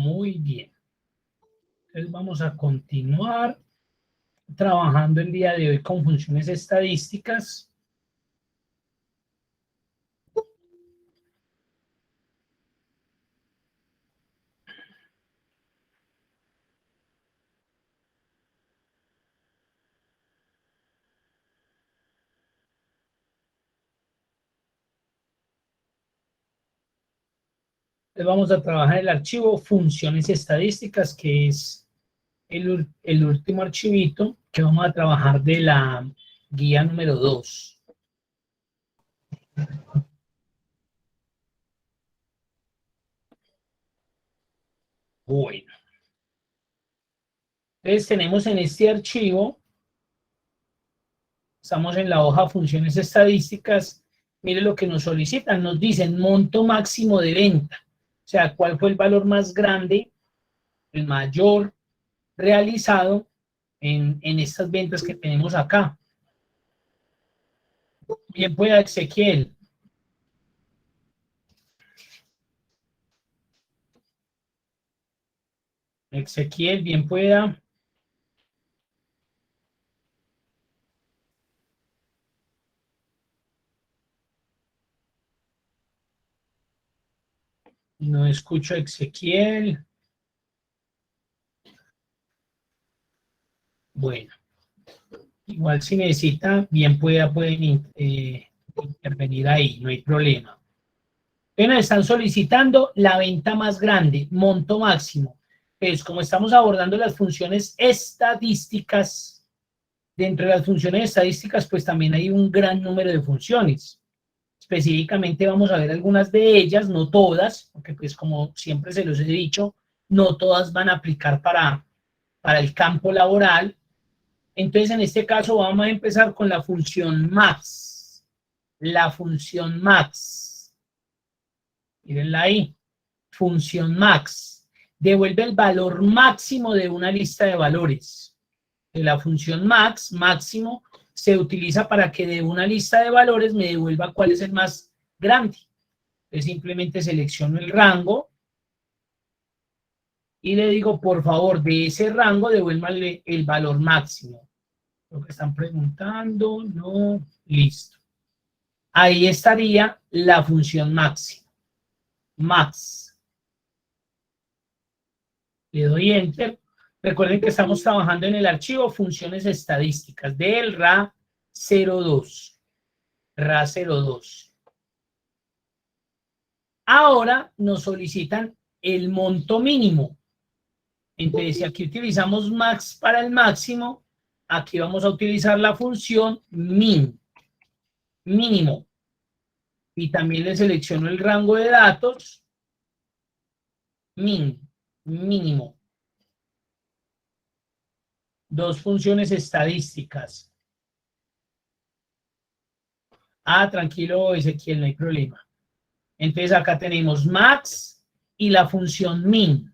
Muy bien. Entonces vamos a continuar trabajando el día de hoy con funciones estadísticas. Entonces vamos a trabajar el archivo funciones estadísticas, que es el último archivito que vamos a trabajar de la guía número 2. Bueno, entonces tenemos en este archivo, estamos en la hoja funciones estadísticas. Mire lo que nos solicitan, nos dicen monto máximo de venta, o sea, cuál fue el valor más grande, el mayor realizado en estas ventas que tenemos acá. Bien pueda Ezequiel. Ezequiel, bien pueda. No escucho a Ezequiel. Bueno, igual si necesita, bien pueda, pueden intervenir ahí, no hay problema. Bueno, están solicitando la venta más grande, monto máximo. Pues como estamos abordando las funciones estadísticas, dentro de las funciones estadísticas, pues también hay un gran número de funciones. Específicamente vamos a ver algunas de ellas, no todas, porque pues como siempre se los he dicho, no todas van a aplicar para el campo laboral. Entonces, en este caso vamos a empezar con la función max. La función max. Mírenla ahí. Función max. Devuelve el valor máximo de una lista de valores. La función max, máximo, se utiliza para que de una lista de valores me devuelva cuál es el más grande. Entonces simplemente selecciono el rango y le digo, por favor, de ese rango devuélvale el valor máximo. Lo que están preguntando, no, listo. Ahí estaría la función máxima. Max. Le doy Enter. Recuerden que estamos trabajando en el archivo funciones estadísticas del RA02. RA02. Ahora nos solicitan el monto mínimo. Entonces, si aquí utilizamos max para el máximo, aquí vamos a utilizar la función min, mínimo. Y también le selecciono el rango de datos, min, mínimo. Dos funciones estadísticas. Tranquilo, Ezequiel, no hay problema. Entonces acá tenemos max y la función min.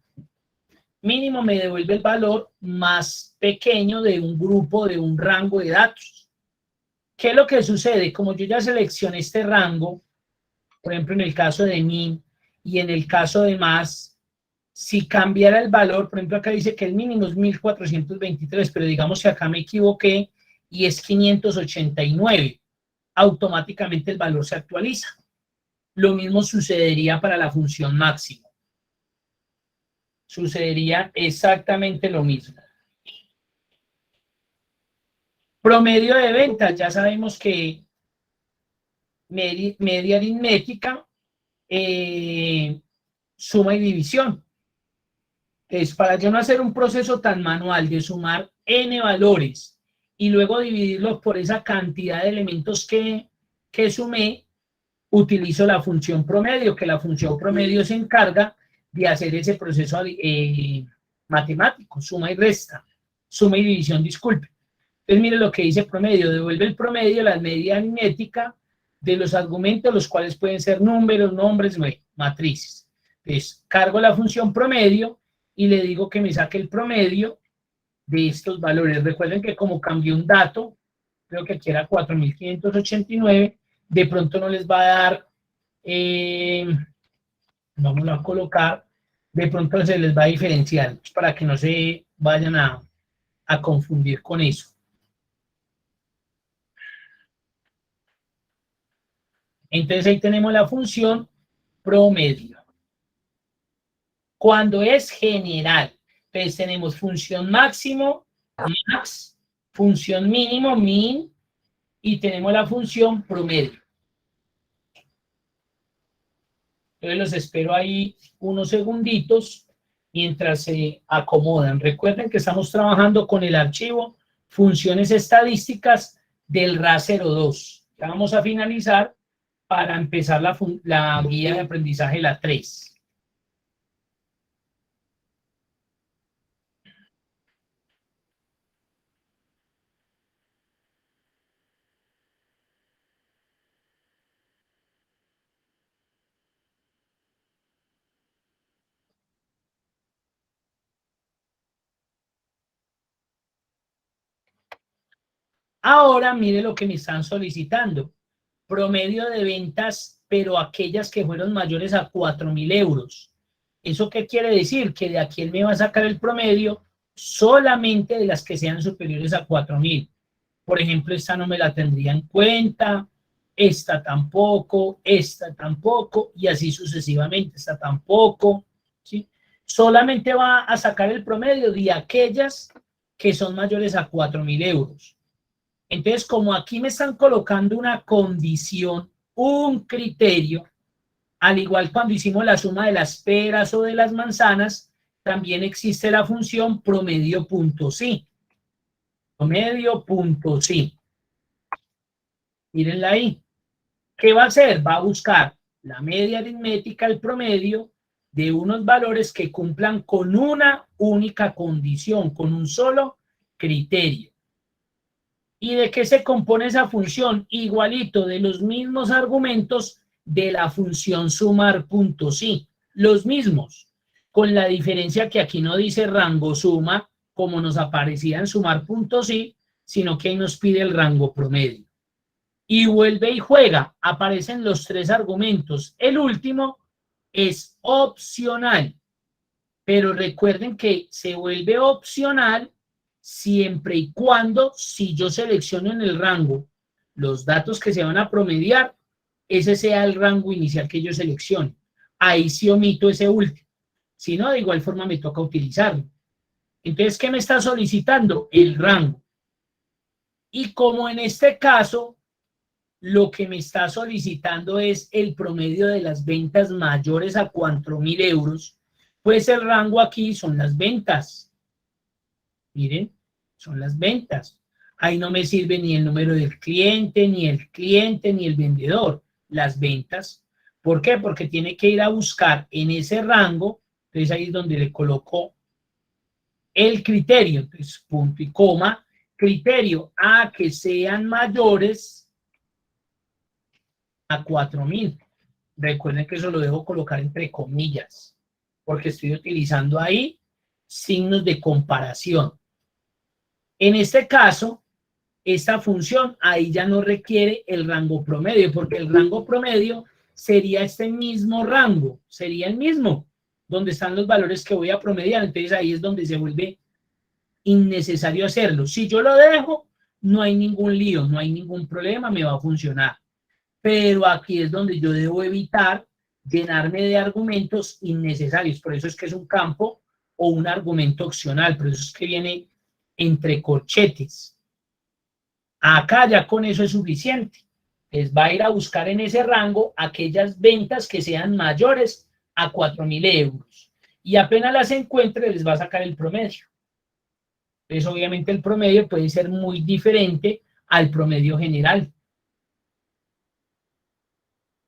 Mínimo me devuelve el valor más pequeño de un grupo, de un rango de datos. ¿Qué es lo que sucede? Como yo ya seleccioné este rango, por ejemplo, en el caso de min y en el caso de más, si cambiara el valor, por ejemplo, acá dice que el mínimo es 1423, pero digamos que acá me equivoqué y es 589, automáticamente el valor se actualiza. Lo mismo sucedería para la función máximo. Sucedería exactamente lo mismo. Promedio de ventas, ya sabemos que media aritmética, suma y división. Entonces, para yo no hacer un proceso tan manual de sumar n valores y luego dividirlos por esa cantidad de elementos que sumé, utilizo la función promedio, que la función promedio se encarga de hacer ese proceso matemático, suma y resta, suma y división, disculpe. Entonces, mire lo que dice promedio, devuelve el promedio, la media aritmética de los argumentos, los cuales pueden ser números, nombres, matrices. Entonces, cargo la función promedio y le digo que me saque el promedio de estos valores. Recuerden que como cambié un dato, creo que aquí era 4.589, de pronto no les va a dar, vamos a colocar de pronto se les va a diferenciar para que no se vayan a confundir con eso. Entonces ahí tenemos la función promedio. Cuando es general, entonces tenemos función máximo, max, función mínimo, min, y tenemos la función promedio. Entonces los espero ahí unos segunditos mientras se acomodan. Recuerden que estamos trabajando con el archivo funciones estadísticas del RA02. Ya vamos a finalizar para empezar la guía de aprendizaje, la 3. Ahora mire lo que me están solicitando. Promedio de ventas, pero aquellas que fueron mayores a 4.000 euros. ¿Eso qué quiere decir? Que de aquí él me va a sacar el promedio solamente de las que sean superiores a 4.000. Por ejemplo, esta no me la tendría en cuenta, esta tampoco, y así sucesivamente, esta tampoco, ¿sí? Solamente va a sacar el promedio de aquellas que son mayores a 4.000 euros. Entonces, como aquí me están colocando una condición, un criterio, al igual cuando hicimos la suma de las peras o de las manzanas, también existe la función promedio punto sí. Promedio punto sí. Mírenla ahí. ¿Qué va a hacer? Va a buscar la media aritmética, el promedio de unos valores que cumplan con una única condición, con un solo criterio. ¿Y de qué se compone esa función? Igualito de los mismos argumentos de la función sumar punto sí, los mismos, con la diferencia que aquí no dice rango suma, como nos aparecía en sumar punto sí, sino que ahí nos pide el rango promedio. Y vuelve y juega, aparecen los tres argumentos. El último es opcional, pero recuerden que se vuelve opcional siempre y cuando, si yo selecciono en el rango los datos que se van a promediar, ese sea el rango inicial que yo seleccione. Ahí sí omito ese último. Si no, de igual forma me toca utilizarlo. Entonces, ¿qué me está solicitando? El rango. Y como en este caso, lo que me está solicitando es el promedio de las ventas mayores a 4.000 euros, pues el rango aquí son las ventas. Miren, son las ventas. Ahí no me sirve ni el número del cliente, ni el cliente, ni el vendedor. Las ventas. ¿Por qué? Porque tiene que ir a buscar en ese rango. Entonces ahí es donde le coloco el criterio. Entonces, punto y coma. Criterio a que sean mayores a 4.000. Recuerden que eso lo debo colocar entre comillas, porque estoy utilizando ahí signos de comparación. En este caso, esta función ahí ya no requiere el rango promedio, porque el rango promedio sería este mismo rango, sería el mismo, donde están los valores que voy a promediar. Entonces ahí es donde se vuelve innecesario hacerlo. Si yo lo dejo, no hay ningún lío, no hay ningún problema, me va a funcionar. Pero aquí es donde yo debo evitar llenarme de argumentos innecesarios. Por eso es que es un campo o un argumento opcional, por eso es que viene entre corchetes. Acá ya con eso es suficiente. Les va a ir a buscar en ese rango aquellas ventas que sean mayores a 4.000 euros. Y apenas las encuentre, les va a sacar el promedio. Entonces, obviamente, el promedio puede ser muy diferente al promedio general.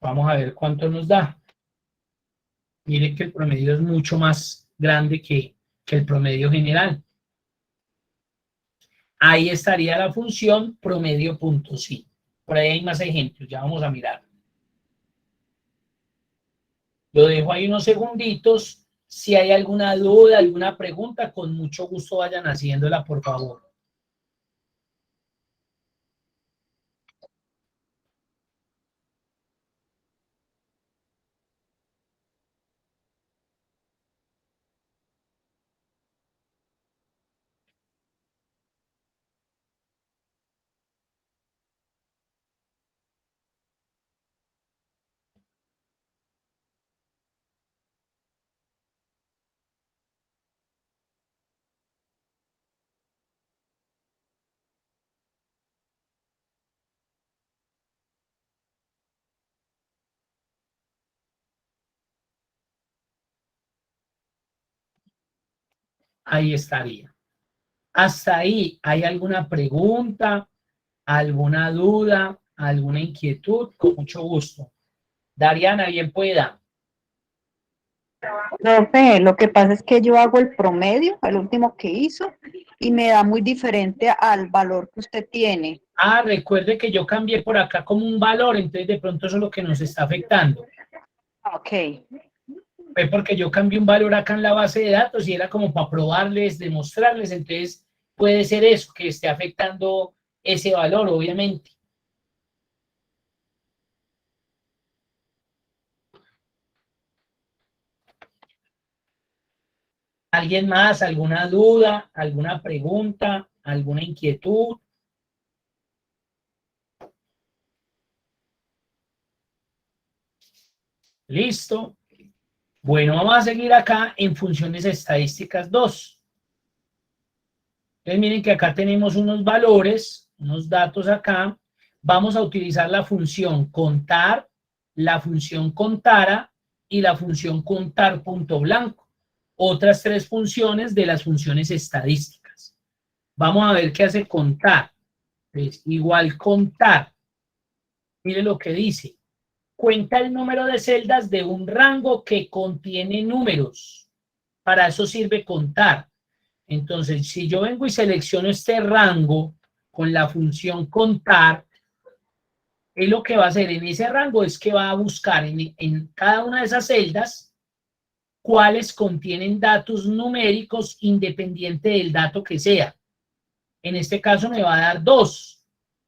Vamos a ver cuánto nos da. Miren que el promedio es mucho más grande que el promedio general. Ahí estaría la función promedio punto sí. Por ahí hay más ejemplos, ya vamos a mirar. Lo dejo ahí unos segunditos. Si hay alguna duda, alguna pregunta, con mucho gusto vayan haciéndola, por favor. ahí estaría. Hasta ahí, ¿hay alguna pregunta, alguna duda, alguna inquietud? Con mucho gusto. Dariana, bien pueda. Profe, lo que pasa es que yo hago el promedio, el último que hizo, y me da muy diferente al valor que usted tiene. Ah, recuerde que yo cambié por acá como un valor, entonces de pronto eso es lo que nos está afectando. Ok. Fue porque yo cambié un valor acá en la base de datos y era como para probarles, demostrarles, entonces puede ser eso, que esté afectando ese valor, obviamente. ¿Alguien más? ¿Alguna duda? ¿Alguna pregunta? ¿Alguna inquietud? ¿Listo? Bueno, vamos a seguir acá en funciones estadísticas 2. Entonces miren que acá tenemos unos valores, unos datos acá. Vamos a utilizar la función contar, la función contara y la función contar punto blanco. Otras tres funciones de las funciones estadísticas. Vamos a ver qué hace contar. Entonces, igual contar. Mire lo que dice. Cuenta el número de celdas de un rango que contiene números. Para eso sirve contar. Entonces, si yo vengo y selecciono este rango con la función contar, él lo que va a hacer en ese rango es que va a buscar en cada una de esas celdas cuáles contienen datos numéricos independiente del dato que sea. En este caso me va a dar 2.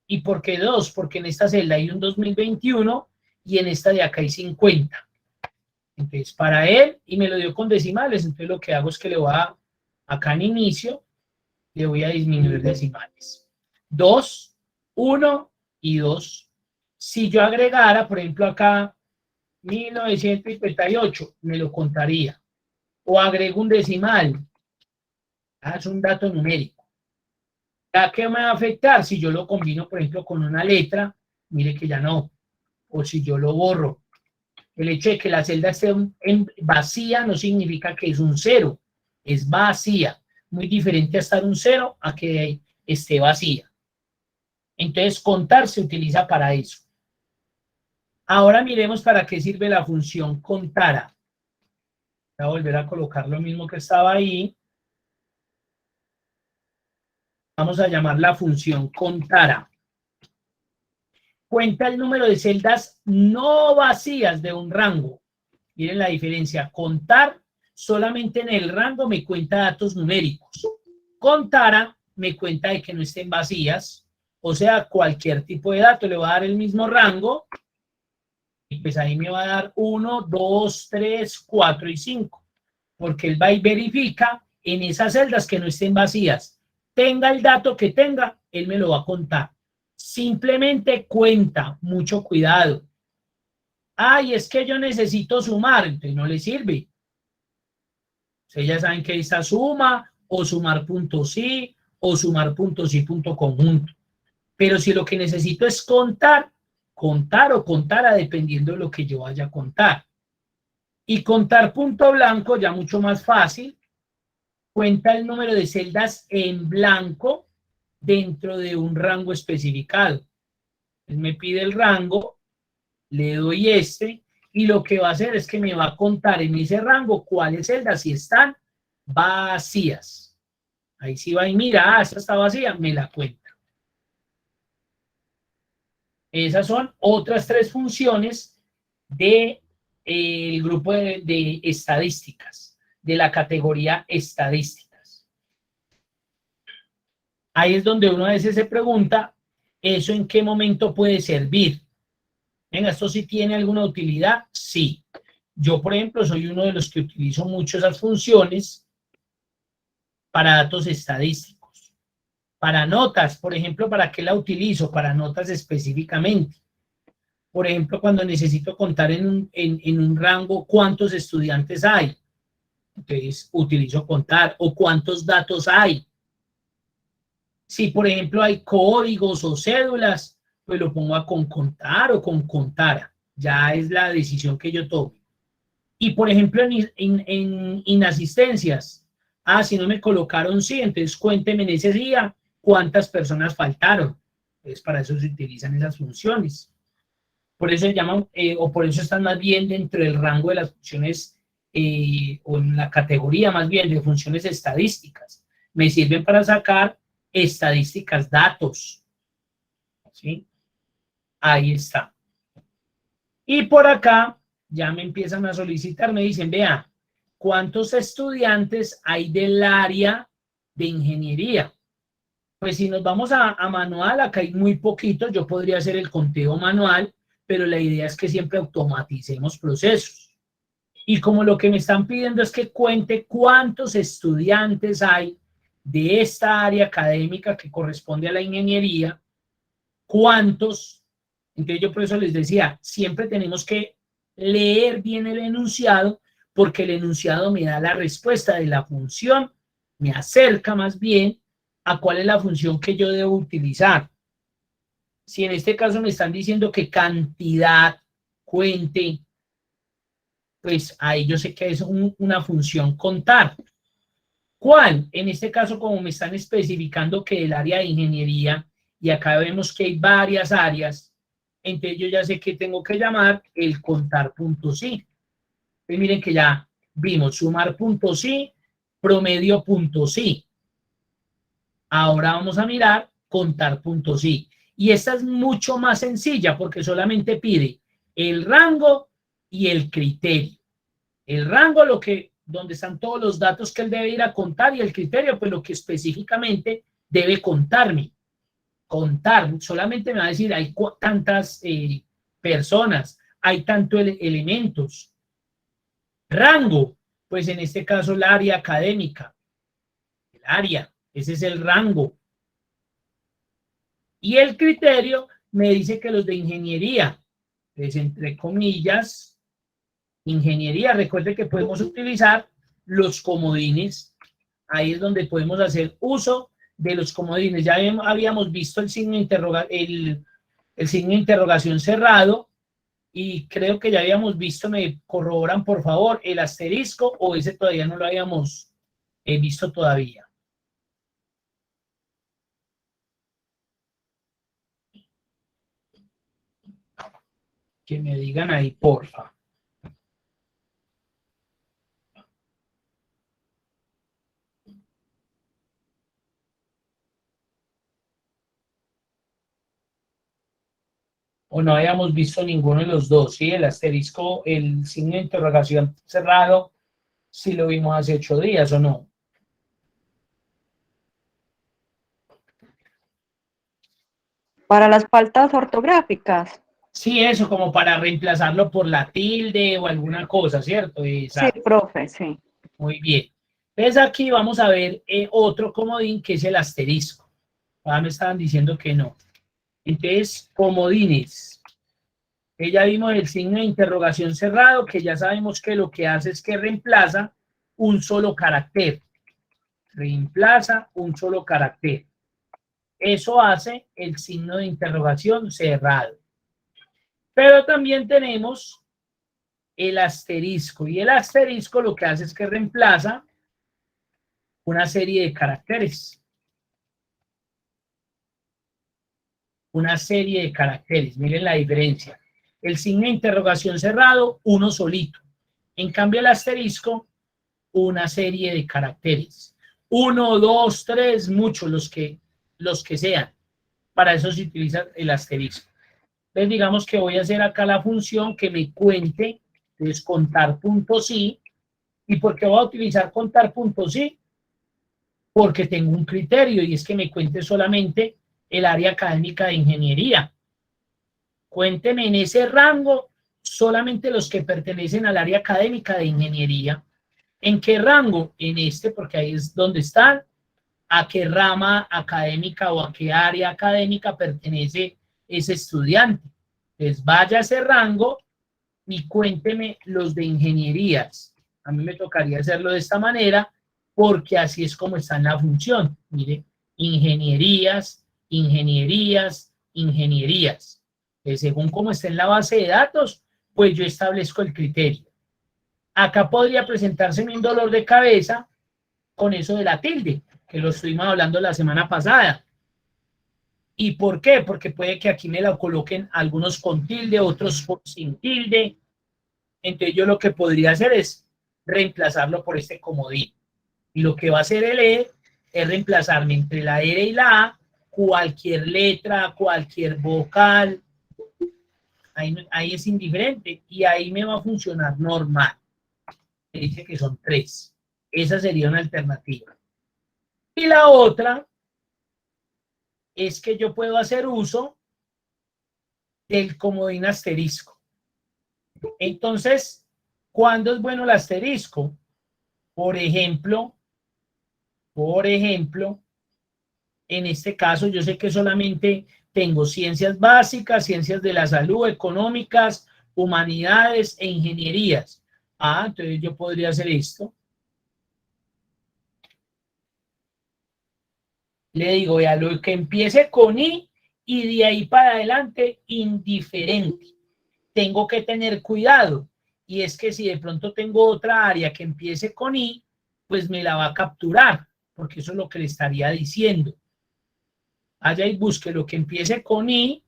¿Y por qué 2? Porque en esta celda hay un 2021 y en esta de acá hay 50. Entonces, para él, y me lo dio con decimales, entonces lo que hago es que le voy a, acá en inicio, le voy a disminuir decimales. 2, 1 y 2. Si yo agregara, por ejemplo, acá 1958, me lo contaría. O agrego un decimal. Es un dato numérico. ¿Ya qué me va a afectar? Si yo lo combino, por ejemplo, con una letra, mire que ya no. O si yo lo borro. El hecho de que la celda esté vacía no significa que es un cero. Es vacía. Muy diferente a estar un cero a que esté vacía. Entonces, contar se utiliza para eso. Ahora miremos para qué sirve la función contara. Voy a volver a colocar lo mismo que estaba ahí. Vamos a llamar la función contara. Cuenta el número de celdas no vacías de un rango. Miren la diferencia. Contar solamente en el rango me cuenta datos numéricos. Contara me cuenta de que no estén vacías. O sea, cualquier tipo de dato le va a dar el mismo rango. Y pues ahí me va a dar 1, 2, 3, 4 y 5. Porque él va y verifica en esas celdas que no estén vacías. Tenga el dato que tenga, él me lo va a contar. Simplemente cuenta, mucho cuidado. Ay, es que yo necesito sumar, entonces no le sirve. Ustedes ya saben que ahí está suma, o sumar punto sí, o sumar punto sí punto conjunto. Pero si lo que necesito es contar, contar o contara dependiendo de lo que yo vaya a contar. Y contar punto blanco ya mucho más fácil. Cuenta el número de celdas en blanco dentro de un rango especificado. Él me pide el rango, le doy este, y lo que va a hacer es que me va a contar en ese rango cuáles celdas si están vacías. Ahí sí va y mira, esta está vacía, me la cuenta. Esas son otras tres funciones de el grupo de estadísticas, de la categoría estadísticas. Ahí es donde uno a veces se pregunta, ¿eso en qué momento puede servir? Venga, ¿esto sí tiene alguna utilidad? Sí. Yo, por ejemplo, soy uno de los que utilizo mucho esas funciones para datos estadísticos. Para notas, por ejemplo, ¿para qué la utilizo? Para notas específicamente. Por ejemplo, cuando necesito contar en un rango cuántos estudiantes hay. Entonces, utilizo contar. O cuántos datos hay. Si, por ejemplo, hay códigos o cédulas, pues lo pongo a con contar o con contara. Ya es la decisión que yo tomo. Y, por ejemplo, en inasistencias, Ah, si no me colocaron sí, entonces cuénteme en ese día cuántas personas faltaron. Entonces para eso se utilizan esas funciones. Por eso se llaman, o por eso están más bien dentro del rango de las funciones, o en la categoría más bien de funciones estadísticas. Me sirven para sacar estadísticas, datos. ¿Sí? Ahí está. Y por acá ya me empiezan a solicitar, me dicen, vea, ¿cuántos estudiantes hay del área de ingeniería? Pues si nos vamos a manual, acá hay muy poquitos, yo podría hacer el conteo manual, pero la idea es que siempre automaticemos procesos. Y como lo que me están pidiendo es que cuente cuántos estudiantes hay de esta área académica que corresponde a la ingeniería, cuántos, entonces yo por eso les decía, siempre tenemos que leer bien el enunciado, porque el enunciado me da la respuesta de la función, me acerca más bien a cuál es la función que yo debo utilizar. Si en este caso me están diciendo que cantidad cuente, pues ahí yo sé que es una función contar. ¿Cuál? En este caso, como me están especificando que el área de ingeniería, y acá vemos que hay varias áreas, entonces yo ya sé que tengo que llamar el contar punto sí. Pues miren que ya vimos sumar punto sí, promedio punto sí. Ahora vamos a mirar contar punto sí. Y esta es mucho más sencilla porque solamente pide el rango y el criterio. El rango, donde están todos los datos que él debe ir a contar, y el criterio, pues lo que específicamente debe contarme. Contar, solamente me va a decir, hay tantas personas, hay tantos elementos. Rango, pues en este caso el área académica. El área, ese es el rango. Y el criterio me dice que los de ingeniería, pues entre comillas, ingeniería, recuerde que podemos utilizar los comodines. Ahí es donde podemos hacer uso de los comodines. Ya habíamos visto el signo el signo de interrogación cerrado, y creo que ya habíamos visto, me corroboran por favor, el asterisco, o ese todavía no lo habíamos visto todavía. Que me digan ahí, porfa. O no habíamos visto ninguno de los dos, ¿sí? El asterisco, el signo de interrogación cerrado, si lo vimos hace 8 días o no. Para las faltas ortográficas. Sí, eso, como para reemplazarlo por la tilde o alguna cosa, ¿cierto? Sí, Exacto. profe, sí. Muy bien. Entonces aquí vamos a ver otro comodín que es el asterisco. Ahora me estaban diciendo que no. Entonces, comodines. Ya vimos el signo de interrogación cerrado, que ya sabemos que lo que hace es que reemplaza un solo carácter. Reemplaza un solo carácter. Eso hace el signo de interrogación cerrado. Pero también tenemos el asterisco, y el asterisco lo que hace es que reemplaza una serie de caracteres. Una serie de caracteres. Miren la diferencia. El signo de interrogación cerrado, uno solito. En cambio, el asterisco, una serie de caracteres. 1, 2, 3, muchos, los que sean. Para eso se utiliza el asterisco. Entonces, digamos que voy a hacer acá la función que me cuente, entonces contar punto sí. ¿Y por qué voy a utilizar contar punto sí? Porque tengo un criterio, y es que me cuente solamente el área académica de ingeniería. Cuénteme en ese rango solamente los que pertenecen al área académica de ingeniería. ¿En qué rango? En este, porque ahí es donde están. ¿A qué rama académica o a qué área académica pertenece ese estudiante? Entonces vaya a ese rango y cuénteme los de ingenierías. A mí me tocaría hacerlo de esta manera, porque así es como está en la función. Mire, ingenierías, ingenierías, ingenierías. Según cómo está en la base de datos, pues yo establezco el criterio. Acá podría presentarse un dolor de cabeza con eso de la tilde, que lo estuvimos hablando la semana pasada. ¿Y por qué? Porque puede que aquí me la coloquen algunos con tilde, otros sin tilde. Entonces yo lo que podría hacer es reemplazarlo por este comodín. Y lo que va a hacer el E es reemplazarme entre la R y la A cualquier letra, cualquier vocal. Ahí es indiferente y ahí me va a funcionar normal. Me dice que son 3. Esa sería una alternativa. Y la otra es que yo puedo hacer uso del comodín asterisco. Entonces, ¿cuándo es bueno el asterisco? Por ejemplo, en este caso yo sé que solamente tengo ciencias básicas, ciencias de la salud, económicas, humanidades e ingenierías. Entonces yo podría hacer esto. Le digo, vea, lo que empiece con I y de ahí para adelante, indiferente. Tengo que tener cuidado. Y es que si de pronto tengo otra área que empiece con I, pues me la va a capturar, porque eso es lo que le estaría diciendo. Vaya y busque lo que empiece con I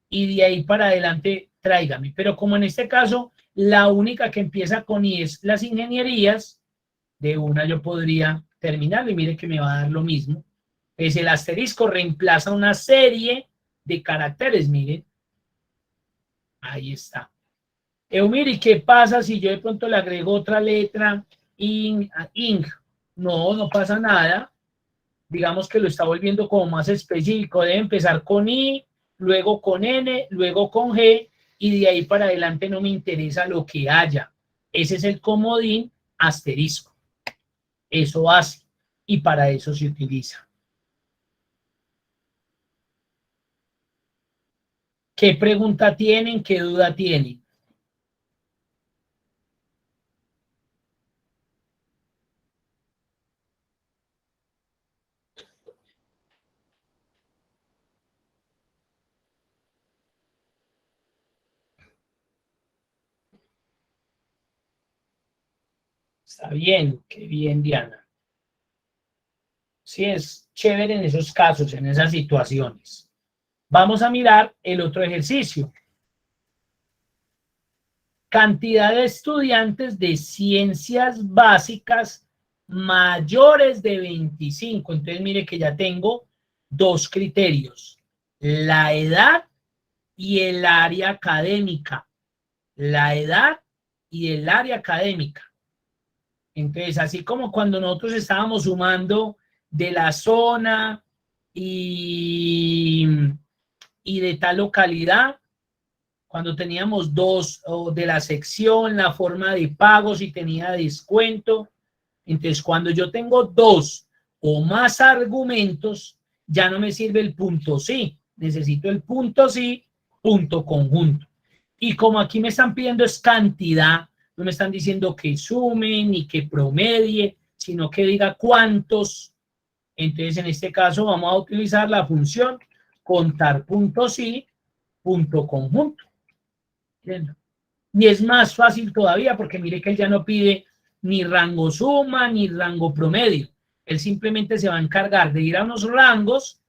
y de ahí para adelante tráigame. Pero como en este caso, la única que empieza con I es las ingenierías, de una yo podría terminarlo y mire que me va a dar lo mismo. Es el asterisco reemplaza una serie de caracteres, miren. Ahí está. Mire, ¿qué pasa si yo de pronto le agrego otra letra? Ing. No, no pasa nada. Digamos que lo está volviendo como más específico. Debe empezar con I, luego con N, luego con G, y de ahí para adelante no me interesa lo que haya. Ese es el comodín asterisco. Eso hace, y para eso se utiliza. ¿Qué pregunta tienen? ¿Qué duda tienen? Está bien, qué bien, Diana. Sí, es chévere en esos casos, en esas situaciones. Vamos a mirar el otro ejercicio. Cantidad de estudiantes de ciencias básicas mayores de 25. Entonces, mire que ya tengo dos criterios. La edad y el área académica. La edad y el área académica. Entonces, así como cuando nosotros estábamos sumando de la zona y de tal localidad, cuando teníamos dos, o de la sección, la forma de pago, si tenía descuento. Entonces, cuando yo tengo dos o más argumentos, ya no me sirve el punto sí, necesito el punto sí, punto conjunto. Y como aquí me están pidiendo es cantidad, no me están diciendo que sume ni que promedie, sino que diga cuántos. Entonces, en este caso vamos a utilizar la función contar puntos sí, punto conjunto. Y es más fácil todavía porque mire que él ya no pide ni rango suma ni rango promedio. Él simplemente se va a encargar de ir a unos rangos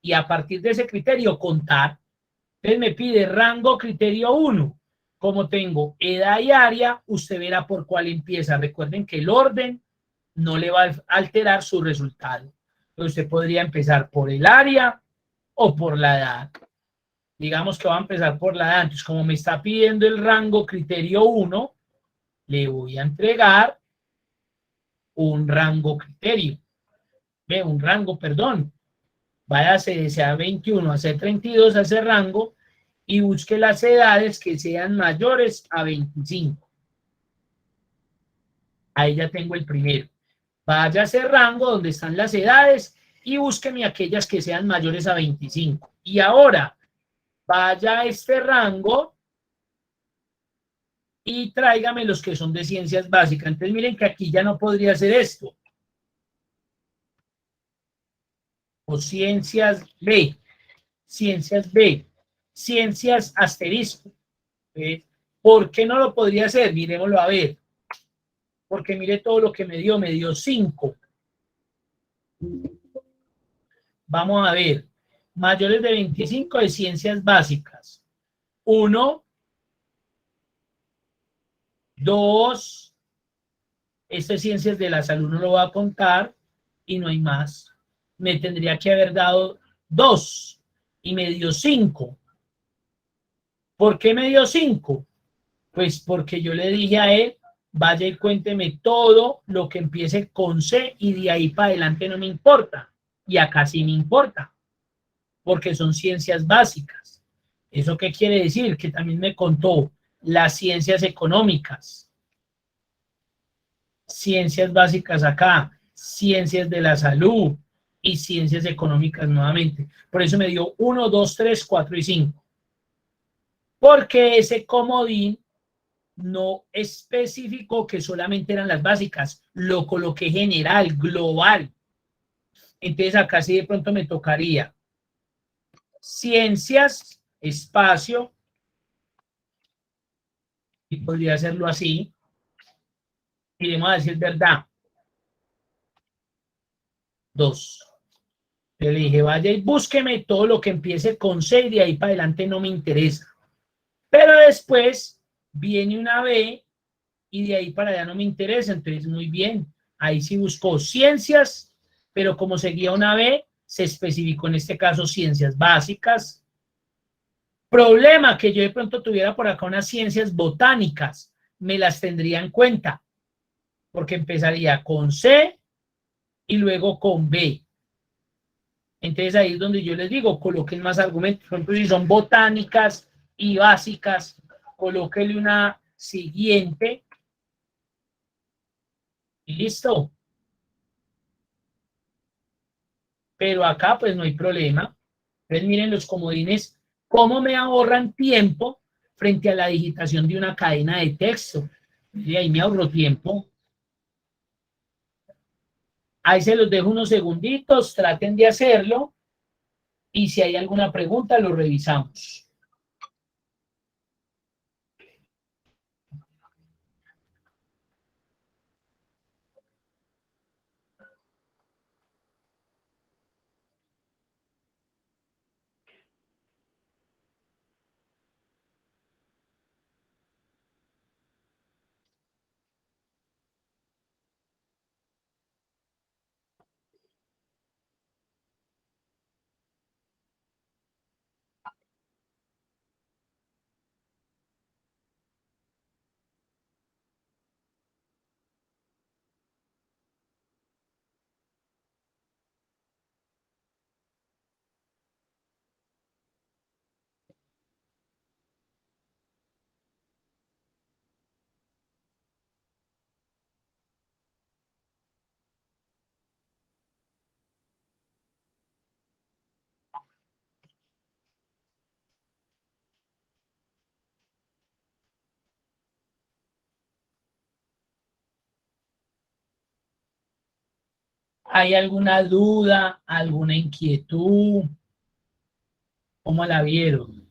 y a partir de ese criterio contar. Entonces me pide rango criterio 1. Como tengo edad y área, usted verá por cuál empieza. Recuerden que el orden no le va a alterar su resultado. Entonces usted podría empezar por el área o por la edad. Digamos que va a empezar por la edad. Entonces, como me está pidiendo el rango criterio 1, le voy a entregar un rango criterio. Un rango, perdón. Váyase de C21 a C32 a ese rango y busque las edades que sean mayores a 25. Ahí ya tengo el primero. Vaya a ese rango donde están las edades y búsqueme aquellas que sean mayores a 25. Y ahora, vaya a este rango y tráigame los que son de ciencias básicas. Entonces miren que aquí ya no podría hacer esto. O ciencias B, ciencias asterisco. ¿Por qué no lo podría hacer? Miremoslo a ver. porque mire todo lo que me dio 5. Vamos a ver, mayores de 25 de ciencias básicas. 1, 2, este ciencias de la salud no lo va a contar y no hay más. Me tendría que haber dado 2 y me dio 5. ¿Por qué me dio 5? Pues porque yo le dije a él, vaya y cuénteme todo lo que empiece con C y de ahí para adelante no me importa. Y acá sí me importa, porque son ciencias básicas. ¿Eso qué quiere decir? Que también me contó las ciencias económicas, ciencias básicas acá, ciencias de la salud y ciencias económicas nuevamente. Por eso me dio 1, 2, 3, 4 y 5. Porque ese comodín no especificó que solamente eran las básicas, lo coloqué general, global. Entonces acá sí de pronto me tocaría ciencias, espacio, y podría hacerlo así. Iremos a decir verdad. 2. Le dije, vaya y búsqueme todo lo que empiece con C y de ahí para adelante no me interesa. Pero después viene una B y de ahí para allá no me interesa. Entonces, muy bien. Ahí sí buscó ciencias, pero como seguía una B, se especificó en este caso ciencias básicas. Problema que yo de pronto tuviera por acá unas ciencias botánicas, me las tendría en cuenta, porque empezaría con C y luego con B. Entonces ahí es donde yo les digo, coloquen más argumentos. Por ejemplo, si son botánicas y básicas, colóquenle una siguiente y listo. Pero acá pues no hay problema. Entonces miren los comodines, cómo me ahorran tiempo frente a la digitación de una cadena de texto. Y ahí me ahorro tiempo. Ahí se los dejo unos segunditos, traten de hacerlo y si hay alguna pregunta lo revisamos. ¿Hay alguna duda, alguna inquietud? ¿Cómo la vieron?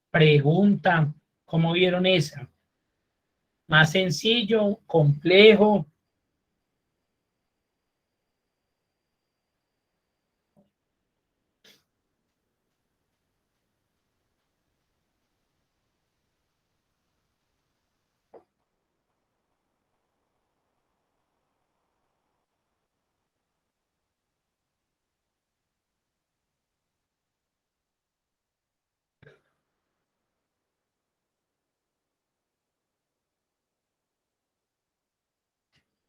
Pregunta, ¿cómo vieron esa? ¿Más sencillo, complejo?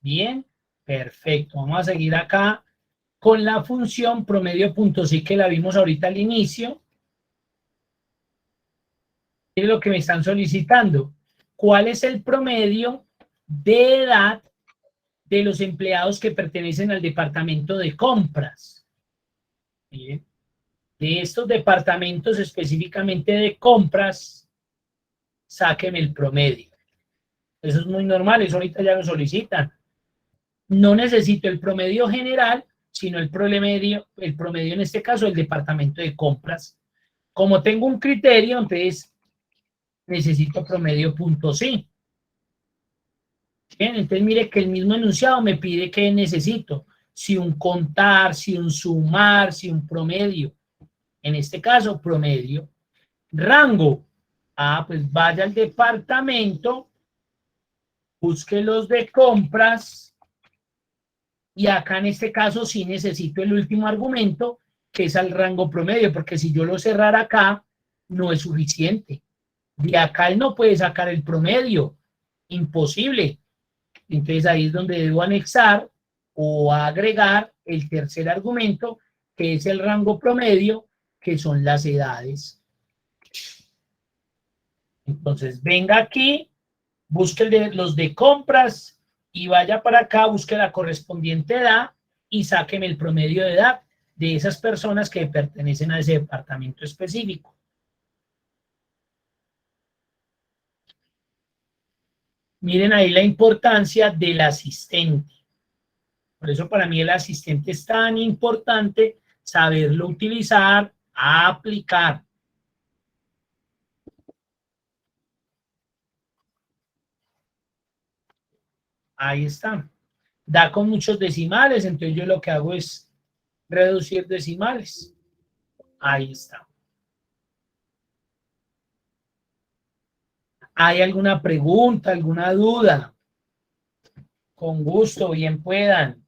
Bien, perfecto. Vamos a seguir acá con la función promedio punto sí que la vimos ahorita al inicio. Es lo que me están solicitando. ¿Cuál es el promedio de edad de los empleados que pertenecen al departamento de compras? Bien. De estos departamentos específicamente de compras, sáquenme el promedio. Eso es muy normal, eso ahorita ya lo solicitan. No necesito el promedio general, sino el promedio en este caso del departamento de compras. Como tengo un criterio, entonces necesito promedio punto sí. Bien, entonces mire que el mismo enunciado me pide que necesito, si un contar, si un sumar, si un promedio. En este caso, promedio. Rango. Pues vaya al departamento, busque los de compras y acá en este caso sí necesito el último argumento, que es el rango promedio, porque si yo lo cerrara acá, no es suficiente. De acá él no puede sacar el promedio. Imposible. Entonces ahí es donde debo anexar o agregar el tercer argumento, que es el rango promedio, que son las edades. Entonces venga aquí, busque los de compras y vaya para acá, busque la correspondiente edad y sáqueme el promedio de edad de esas personas que pertenecen a ese departamento específico. Miren ahí la importancia del asistente. Por eso para mí el asistente es tan importante saberlo utilizar, aplicar. Ahí está. Da con muchos decimales, entonces yo lo que hago es reducir decimales. Ahí está. ¿Hay alguna pregunta, alguna duda? Con gusto, bien puedan.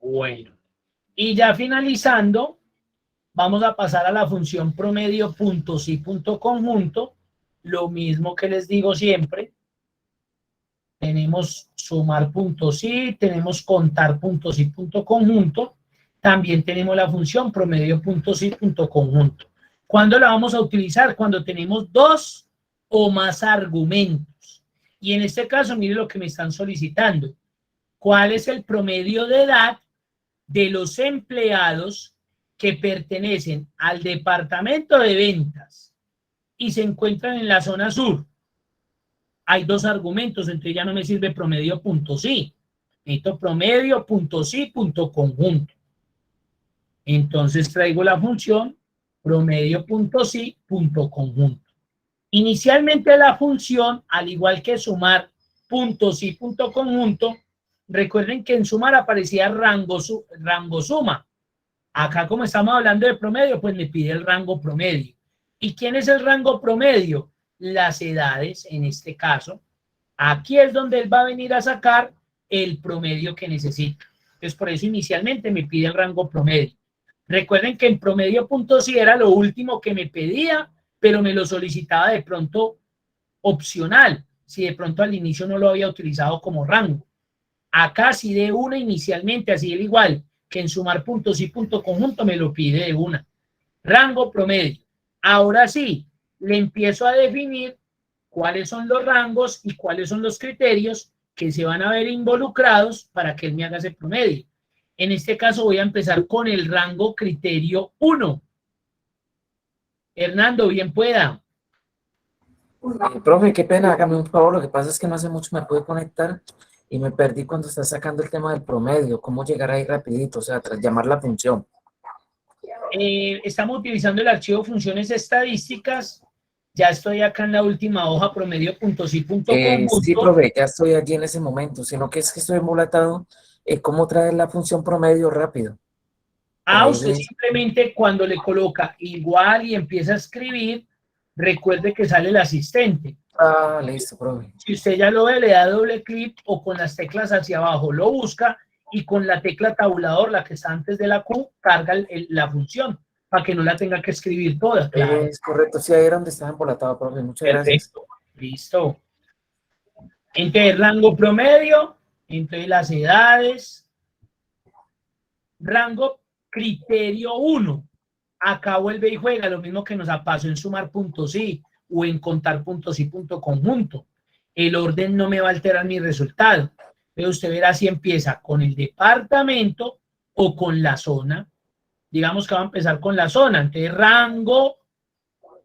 Bueno, y ya finalizando, vamos a pasar a la función promedio punto sí punto conjunto. Lo mismo que les digo siempre. Tenemos sumar punto sí, tenemos contar punto sí punto conjunto. También tenemos la función promedio punto sí punto conjunto. ¿Cuándo la vamos a utilizar? Cuando tenemos dos o más argumentos. Y en este caso, mire lo que me están solicitando. ¿Cuál es el promedio de edad de los empleados que pertenecen al departamento de ventas y se encuentran en la zona sur? Hay dos argumentos, entonces ya no me sirve promedio punto sí. Necesito promedio punto sí punto conjunto. Entonces traigo la función promedio punto sí punto conjunto. Inicialmente la función, al igual que sumar punto sí punto conjunto, recuerden que en sumar aparecía rango suma. Acá como estamos hablando de promedio, pues me pide el rango promedio. ¿Y quién es el rango promedio? Las edades, en este caso. Aquí es donde él va a venir a sacar el promedio que necesita. Entonces, por eso inicialmente me pide el rango promedio. Recuerden que en promedio punto sí era lo último que me pedía, pero me lo solicitaba de pronto opcional, si de pronto al inicio no lo había utilizado como rango. Acá sí de una inicialmente, así es igual que en sumar puntos y punto conjunto me lo pide de una. Rango promedio. Ahora sí, le empiezo a definir cuáles son los rangos y cuáles son los criterios que se van a ver involucrados para que él me haga ese promedio. En este caso voy a empezar con el rango criterio 1. Hernando, bien pueda. Profe, qué pena, hágame un favor. Lo que pasa es que no hace mucho me pude conectar y me perdí cuando está sacando el tema del promedio. ¿Cómo llegar ahí rapidito? O sea, tras llamar la función. Estamos utilizando el archivo funciones estadísticas. Ya estoy acá en la última hoja, promedio punto sí punto conjunto. Sí, profe, ya estoy allí en ese momento, sino que es que estoy embolatado. ¿Cómo traer la función promedio rápido? Usted simplemente cuando le coloca igual y empieza a escribir, recuerde que sale el asistente. Ah, listo, profe. Si usted ya lo ve, le da doble clic o con las teclas hacia abajo lo busca y con la tecla tabulador, la que está antes de la Q, carga la función para que no la tenga que escribir toda. Claro. Es correcto, sí, ahí era donde estaba embolatado, profe. Muchas gracias. Listo. Entonces, rango promedio, entonces las edades, rango criterio 1. Acá vuelve y juega lo mismo que nos pasó en sumar puntos sí o en contar puntos y punto conjunto. El orden no me va a alterar mi resultado. Pero usted verá si empieza con el departamento o con la zona. Digamos que va a empezar con la zona. Entonces,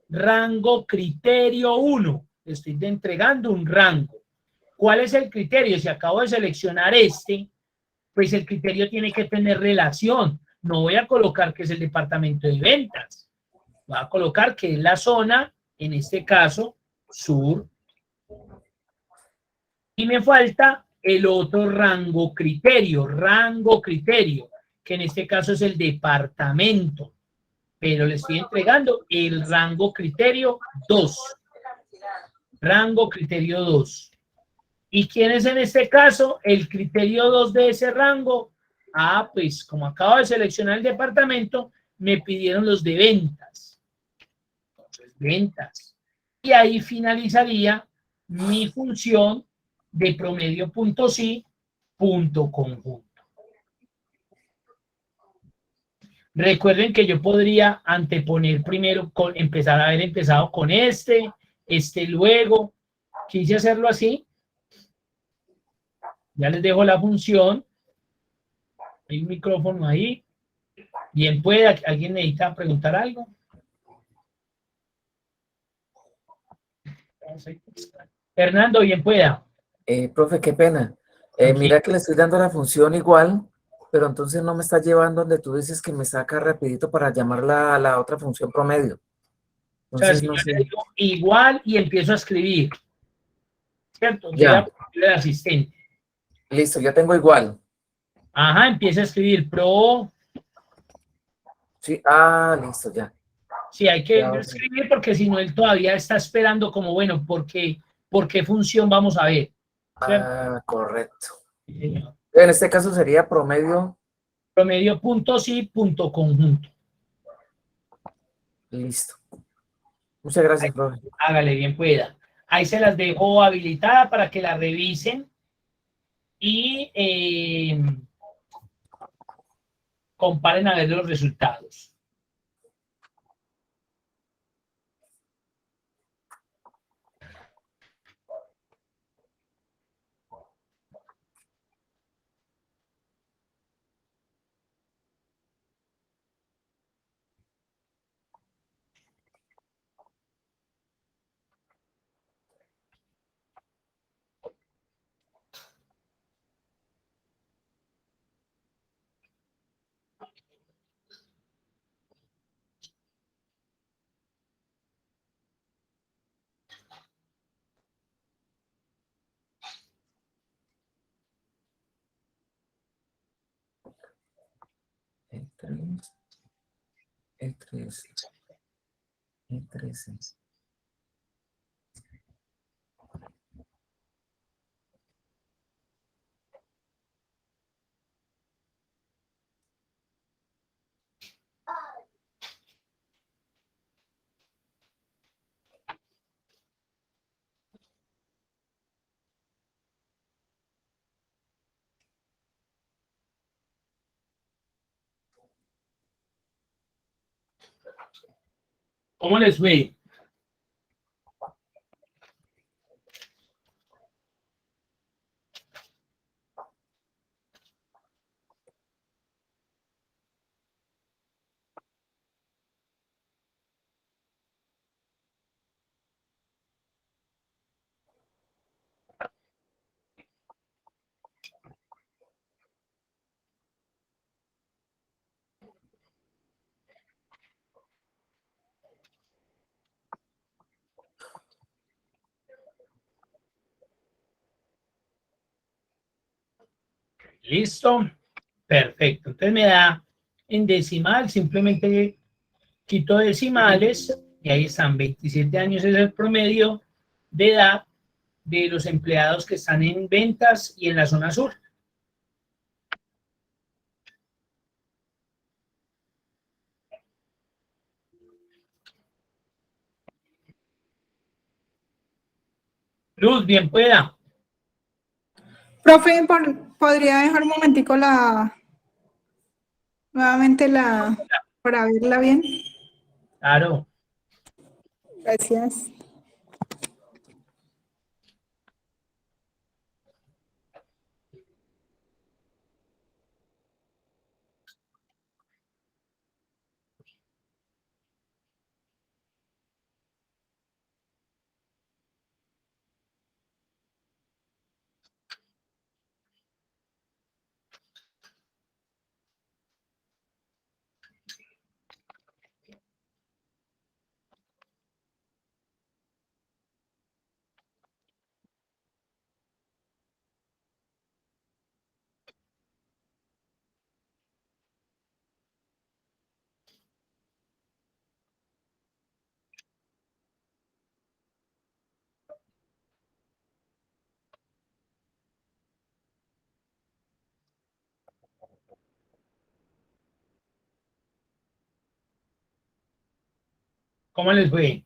rango criterio 1. Estoy entregando un rango. ¿Cuál es el criterio? Si acabo de seleccionar este, pues el criterio tiene que tener relación. No voy a colocar que es el departamento de ventas. Voy a colocar que es la zona, en este caso, sur. Y me falta el otro rango criterio, que en este caso es el departamento. Pero le estoy entregando el rango criterio 2. Rango criterio 2. ¿Y quién es en este caso el criterio 2 de ese rango? Ah, pues como acabo de seleccionar el departamento, me pidieron los de ventas. Entonces, ventas. Y ahí finalizaría mi función de promedio.si punto conjunto. Recuerden que yo podría anteponer primero, empezar a haber empezado con este luego. Quise hacerlo así. Ya les dejo la función. Hay un micrófono ahí. Bien pueda. ¿Alguien necesita preguntar algo? Fernando, bien pueda. Profe, qué pena. Mira que le estoy dando la función igual, pero entonces no me está llevando donde tú dices que me saca rapidito para llamar la otra función promedio. O sea, Entonces si no yo le sé. digo igual y empiezo a escribir, ¿cierto? Yo voy a Ya, ponerle al asistente. listo, ya tengo igual. Ajá, empieza a escribir pro. Sí, listo, ya. Sí, hay que Ya, escribir porque si no, él todavía está esperando como, bueno, ¿por qué función vamos a ver? ¿Cierto? correcto. Sí, señor. En este caso sería promedio. Promedio punto sí, punto conjunto. Listo. Muchas gracias, profe. Hágale bien pueda. Ahí se las dejo habilitada para que la revisen y comparen a ver los resultados. El 3, el 3, el 13. ¿Cómo les fue? ¿Listo? Perfecto. Entonces me da en decimal, simplemente quito decimales y ahí están, 27 años es el promedio de edad de los empleados que están en ventas y en la zona sur. Luz, bien pueda. Profe, ¿podría dejar un momentico nuevamente para verla bien? Claro. Gracias. ¿Cómo les fue?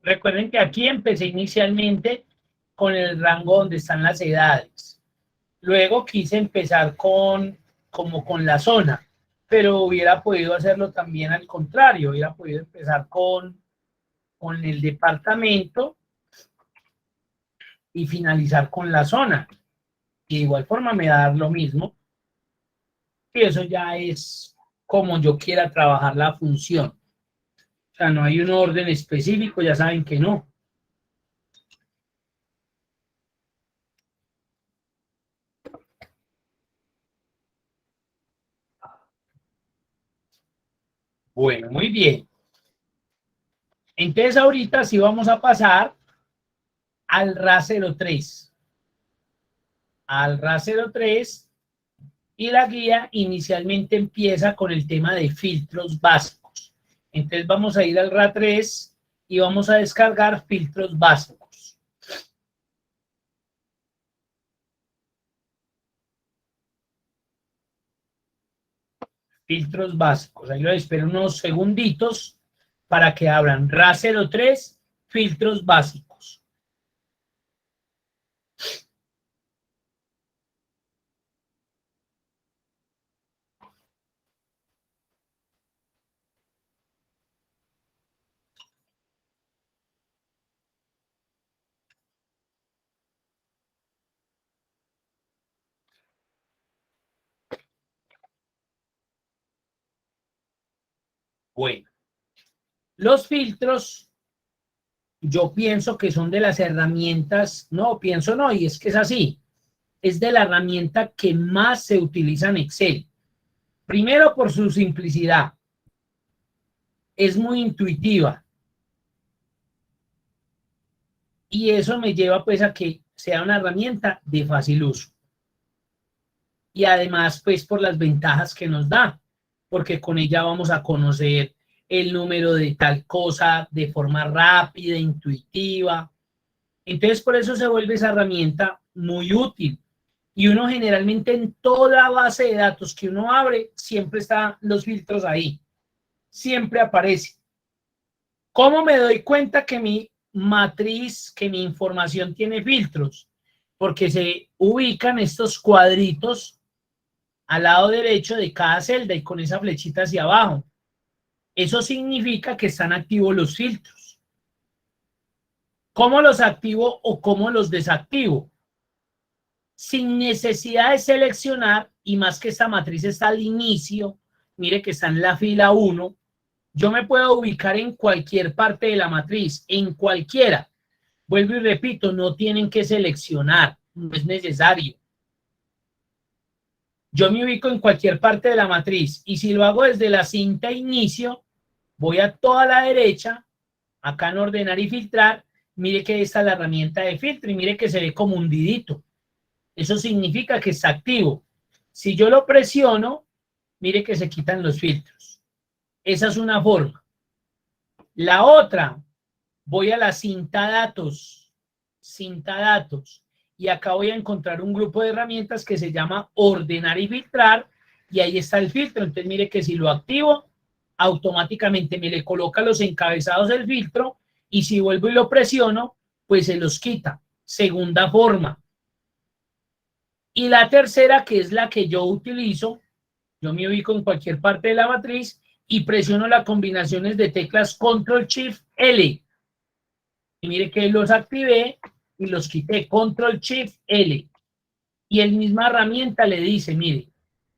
Recuerden que aquí empecé inicialmente con el rango donde están las edades. Luego quise empezar como con la zona, pero hubiera podido hacerlo también al contrario, hubiera podido empezar con el departamento y finalizar con la zona. Y de igual forma me va a dar lo mismo. Y eso ya es como yo quiera trabajar la función. O sea, no hay un orden específico, ya saben que no. Bueno, muy bien. Entonces ahorita sí vamos a pasar al RA 03. Al RA 03 y la guía inicialmente empieza con el tema de filtros básicos. Entonces vamos a ir al RA 3 y vamos a descargar filtros básicos. Filtros básicos. Ahí lo espero unos segunditos para que abran RA 03, filtros básicos. Bueno, los filtros, yo pienso que son de las herramientas, no, pienso no, y es que es así, es de la herramienta que más se utiliza en Excel. Primero por su simplicidad, es muy intuitiva y eso me lleva pues a que sea una herramienta de fácil uso. Y además pues por las ventajas que nos da, porque con ella vamos a conocer el número de tal cosa de forma rápida, intuitiva. Entonces por eso se vuelve esa herramienta muy útil. Y uno generalmente en toda base de datos que uno abre, siempre están los filtros ahí. Siempre aparece. ¿Cómo me doy cuenta que mi matriz, que mi información tiene filtros? Porque se ubican estos cuadritos al lado derecho de cada celda y con esa flechita hacia abajo. Eso significa que están activos los filtros. ¿Cómo los activo o cómo los desactivo? Sin necesidad de seleccionar, y más que esta matriz está al inicio, mire que está en la fila 1, yo me puedo ubicar en cualquier parte de la matriz, en cualquiera. Vuelvo y repito, no tienen que seleccionar, no es necesario. Yo me ubico en cualquier parte de la matriz y si lo hago desde la cinta inicio, voy a toda la derecha, acá en ordenar y filtrar, mire que esta es la herramienta de filtro y mire que se ve como hundidito. Eso significa que está activo. Si yo lo presiono, mire que se quitan los filtros. Esa es una forma. La otra, voy a la cinta datos, y acá voy a encontrar un grupo de herramientas que se llama ordenar y filtrar, y ahí está el filtro. Entonces mire que si lo activo, automáticamente me le coloca los encabezados del filtro, y si vuelvo y lo presiono, pues se los quita. Segunda forma. Y la tercera, que es la que yo utilizo, yo me ubico en cualquier parte de la matriz y presiono las combinaciones de teclas Control-Shift-L. Y mire que los activé y los quité, Control-Shift-L. Y el misma herramienta le dice, mire,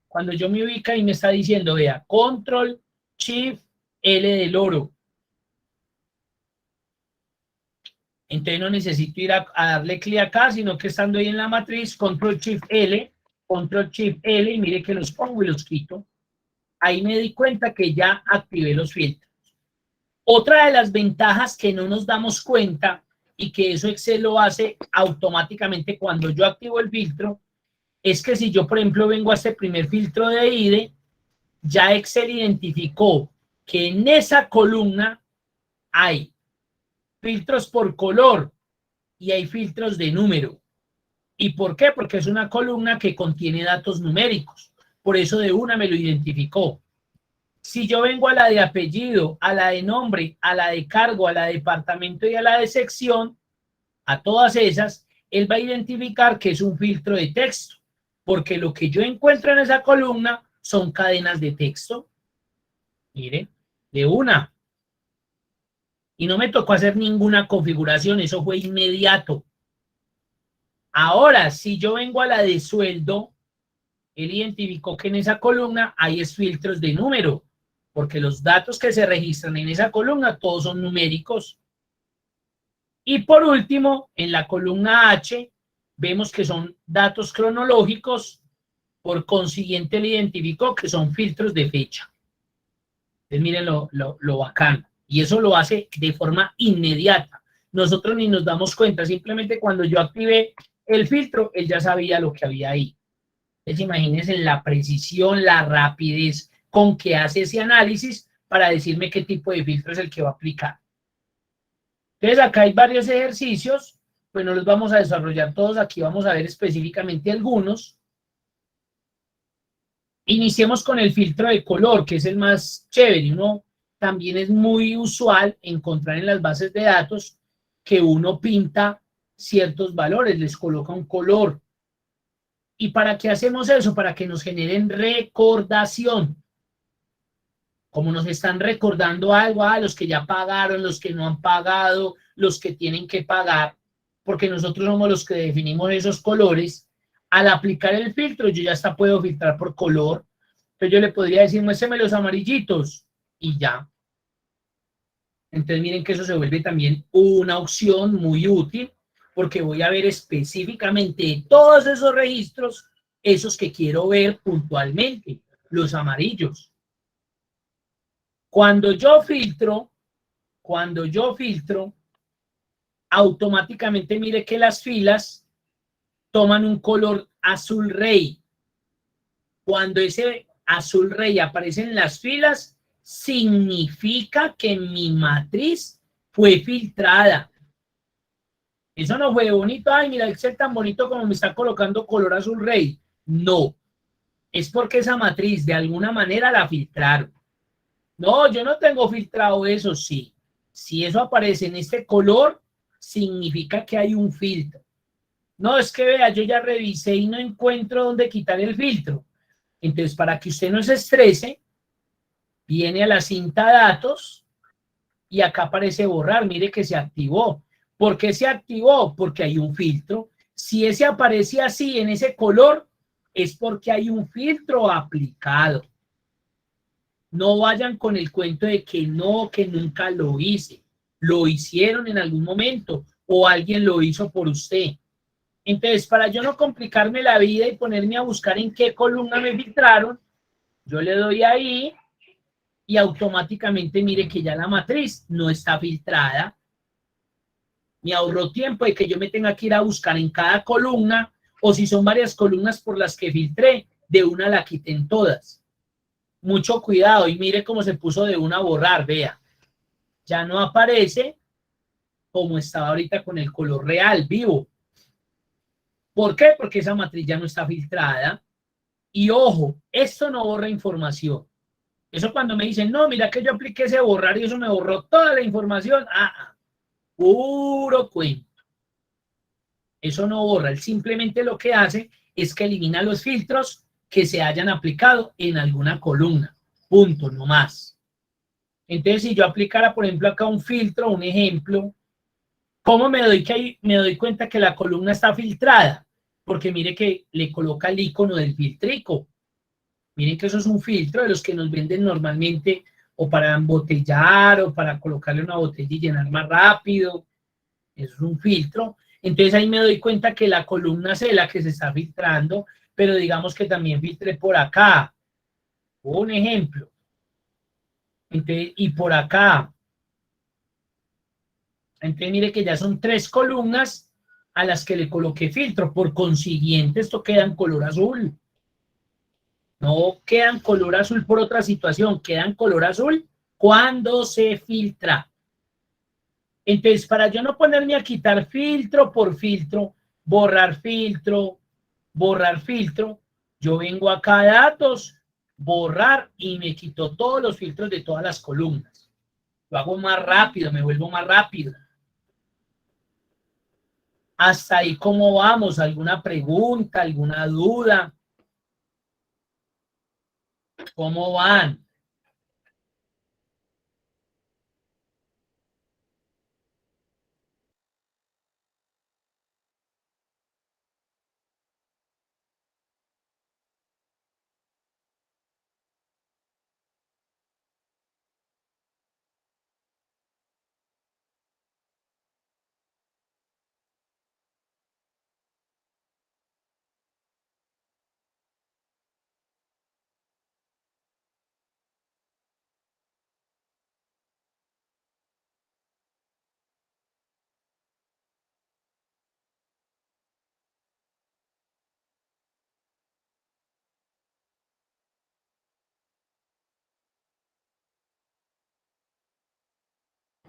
cuando yo me ubica y me está diciendo, vea, Control-Shift-L de loro. Entonces no necesito ir a darle clic acá, sino que estando ahí en la matriz, Control-Shift-L, Control-Shift-L, y mire que los pongo y los quito. Ahí me di cuenta que ya activé los filtros. Otra de las ventajas que no nos damos cuenta y que eso Excel lo hace automáticamente cuando yo activo el filtro, es que si yo, por ejemplo, vengo a este primer filtro de IDE ya Excel identificó que en esa columna hay filtros por color y hay filtros de número. ¿Y por qué? Porque es una columna que contiene datos numéricos. Por eso de una me lo identificó. Si yo vengo a la de apellido, a la de nombre, a la de cargo, a la de departamento y a la de sección, a todas esas, él va a identificar que es un filtro de texto, porque lo que yo encuentro en esa columna son cadenas de texto. Mire, de una. Y no me tocó hacer ninguna configuración, eso fue inmediato. Ahora, si yo vengo a la de sueldo, él identificó que en esa columna hay filtros de número, porque los datos que se registran en esa columna todos son numéricos. Y por último, en la columna H, vemos que son datos cronológicos, por consiguiente él identificó que son filtros de fecha. Entonces miren lo bacano. Y eso lo hace de forma inmediata. Nosotros ni nos damos cuenta, simplemente cuando yo activé el filtro, él ya sabía lo que había ahí. Entonces imagínense la precisión, la rapidez con que hace ese análisis para decirme qué tipo de filtro es el que va a aplicar. Entonces acá hay varios ejercicios, pues no los vamos a desarrollar todos, aquí vamos a ver específicamente algunos. Iniciemos con el filtro de color, que es el más chévere. Uno también es muy usual encontrar en las bases de datos que uno pinta ciertos valores, les coloca un color. ¿Y para qué hacemos eso? Para que nos generen recordación. Como nos están recordando algo, los que ya pagaron, los que no han pagado, los que tienen que pagar, porque nosotros somos los que definimos esos colores. Al aplicar el filtro, yo ya hasta puedo filtrar por color. Entonces yo le podría decir, muéstrame los amarillitos, y ya. Entonces miren que eso se vuelve también una opción muy útil, porque voy a ver específicamente de todos esos registros, esos que quiero ver puntualmente, los amarillos. Cuando yo filtro, automáticamente mire que las filas toman un color azul rey. Cuando ese azul rey aparece en las filas, significa que mi matriz fue filtrada. Eso no fue bonito. Ay, mira, Excel tan bonito como me está colocando color azul rey. No, es porque esa matriz de alguna manera la filtraron. No, yo no tengo filtrado eso, sí. Si eso aparece en este color, significa que hay un filtro. No, es que vea, yo ya revisé y no encuentro dónde quitar el filtro. Entonces, para que usted no se estrese, viene a la cinta datos y acá aparece borrar. Mire que se activó. ¿Por qué se activó? Porque hay un filtro. Si ese aparece así en ese color, es porque hay un filtro aplicado. No vayan con el cuento de que no, que nunca lo hice. Lo hicieron en algún momento o alguien lo hizo por usted. Entonces, para yo no complicarme la vida y ponerme a buscar en qué columna me filtraron, yo le doy ahí y automáticamente mire que ya la matriz no está filtrada. Me ahorró tiempo de que yo me tenga que ir a buscar en cada columna, o si son varias columnas por las que filtré, de una la quité en todas. Mucho cuidado y mire cómo se puso de una a borrar, vea. Ya no aparece como estaba ahorita con el color real, vivo. ¿Por qué? Porque esa matriz ya no está filtrada. Y ojo, esto no borra información. Eso cuando me dicen, no, mira que yo apliqué ese borrar y eso me borró toda la información. Puro cuento. Eso no borra. Él simplemente lo que hace es que elimina los filtros que se hayan aplicado en alguna columna. Punto, no más. Entonces, si yo aplicara, por ejemplo, acá un filtro, un ejemplo, ¿cómo me doy cuenta que la columna está filtrada? Porque mire que le coloca el icono del filtrico. Miren que eso es un filtro de los que nos venden normalmente o para embotellar o para colocarle una botella y llenar más rápido. Eso es un filtro. Entonces ahí me doy cuenta que la columna C es la que se está filtrando, pero digamos que también filtré por acá. Un ejemplo. Entonces, y por acá. Entonces mire que ya son 3 columnas a las que le coloqué filtro. Por consiguiente, esto queda en color azul. No quedan color azul por otra situación, quedan color azul cuando se filtra. Entonces, para yo no ponerme a quitar filtro por filtro, borrar filtro, yo vengo acá a datos, borrar y me quito todos los filtros de todas las columnas. Lo hago más rápido, me vuelvo más rápido. Hasta ahí, ¿cómo vamos? ¿Alguna pregunta, alguna duda? ¿Cómo van?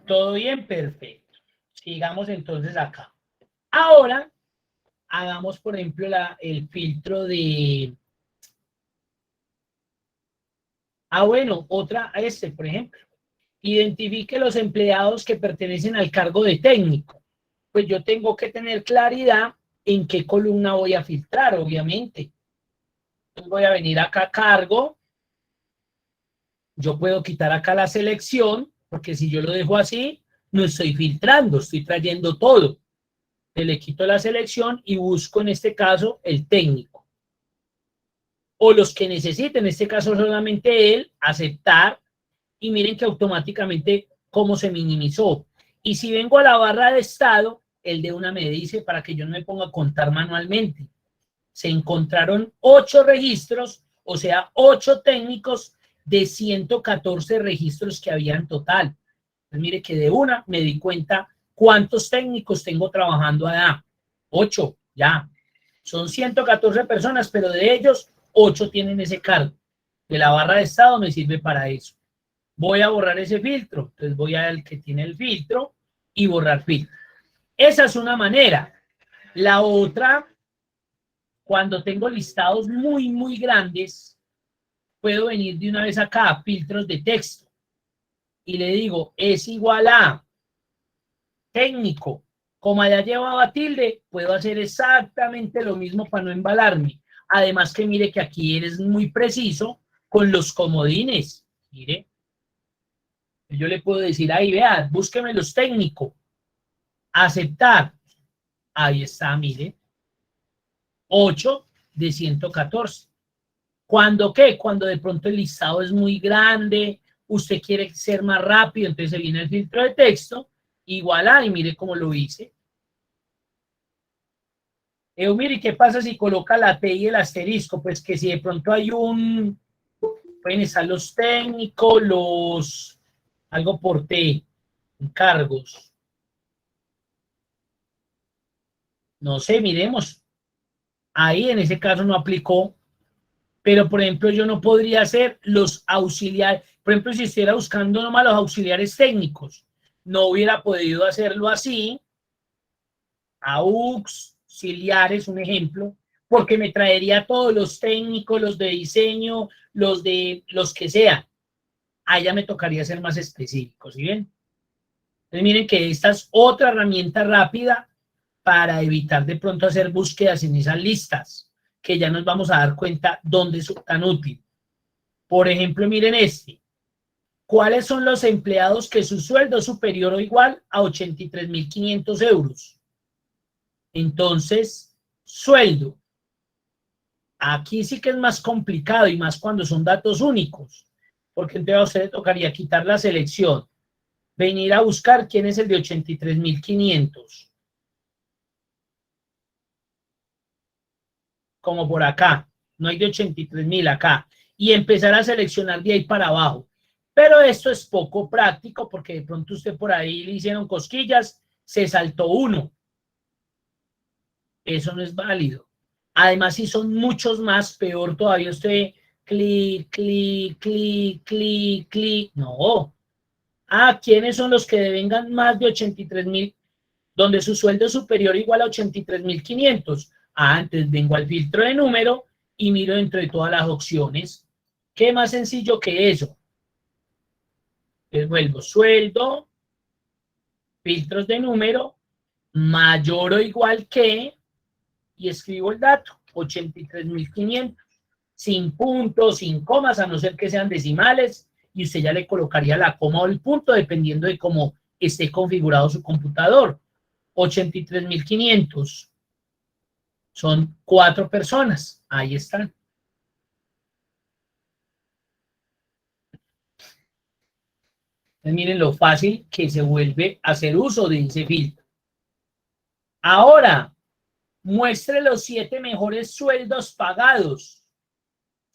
¿Todo bien? Perfecto. Sigamos entonces acá. Ahora, hagamos, por ejemplo, el filtro de... bueno, por ejemplo. Identifique los empleados que pertenecen al cargo de técnico. Pues yo tengo que tener claridad en qué columna voy a filtrar, obviamente. Entonces voy a venir acá a cargo. Yo puedo quitar acá la selección, porque si yo lo dejo así, no estoy filtrando, estoy trayendo todo. Le quito la selección y busco en este caso el técnico. O los que necesiten, en este caso solamente él, aceptar, y miren que automáticamente cómo se minimizó. Y si vengo a la barra de estado, el de una me dice para que yo no me ponga a contar manualmente. Se encontraron 8 registros, o sea, 8 técnicos de 114 registros que había en total. Pues mire que de una me di cuenta cuántos técnicos tengo trabajando allá. 8, ya. Son 114 personas, pero de ellos 8 tienen ese cargo. De la barra de estado me sirve para eso. Voy a borrar ese filtro. Entonces voy al que tiene el filtro y borrar filtro. Esa es una manera. La otra, cuando tengo listados muy, muy grandes, puedo venir de una vez acá a filtros de texto y le digo, es igual a técnico. Como allá llevaba tilde, puedo hacer exactamente lo mismo para no embalarme. Además que mire que aquí eres muy preciso con los comodines. Mire. Yo le puedo decir, ahí vea, búsqueme los técnicos. Aceptar. Ahí está, mire. 8 de 114. ¿Cuándo qué? Cuando de pronto el listado es muy grande, usted quiere ser más rápido, entonces se viene el filtro de texto, igual a, y mire cómo lo hice. Mire, ¿qué pasa si coloca la T y el asterisco? Pues que si de pronto hay pueden estar los técnicos, algo por T, encargos. No sé, miremos. Ahí en ese caso no aplicó, pero por ejemplo yo no podría hacer los auxiliares. Por ejemplo, si estuviera buscando nomás los auxiliares técnicos, no hubiera podido hacerlo así. Auxiliares, un ejemplo, porque me traería todos los técnicos, los de diseño, los que sean. Allá me tocaría ser más específico, ¿sí ven? Entonces miren que esta es otra herramienta rápida para evitar de pronto hacer búsquedas en esas listas, que ya nos vamos a dar cuenta dónde es tan útil. Por ejemplo, miren este. ¿Cuáles son los empleados que su sueldo es superior o igual a 83.500 euros? Entonces, sueldo. Aquí sí que es más complicado y más cuando son datos únicos, porque entonces a usted le tocaría quitar la selección, venir a buscar quién es el de 83.500. Como por acá, no hay de 83.000 acá, y empezar a seleccionar de ahí para abajo. Pero esto es poco práctico porque de pronto usted por ahí le hicieron cosquillas, se saltó uno. Eso no es válido. Además, si son muchos más, peor todavía usted clic, clic, clic, clic, clic. No. Ah, ¿quiénes son los que devengan más de 83.000? Donde su sueldo es superior o igual a 83.500. Ah, entonces vengo al filtro de número y miro dentro de todas las opciones. ¿Qué más sencillo que eso? Les vuelvo sueldo, filtros de número, mayor o igual que, y escribo el dato, 83.500. Sin puntos, sin comas, a no ser que sean decimales, y usted ya le colocaría la coma o el punto dependiendo de cómo esté configurado su computador. 83.500 son 4 personas, ahí están. Entonces, miren lo fácil que se vuelve a hacer uso de ese filtro. Ahora, muestre los 7 mejores sueldos pagados.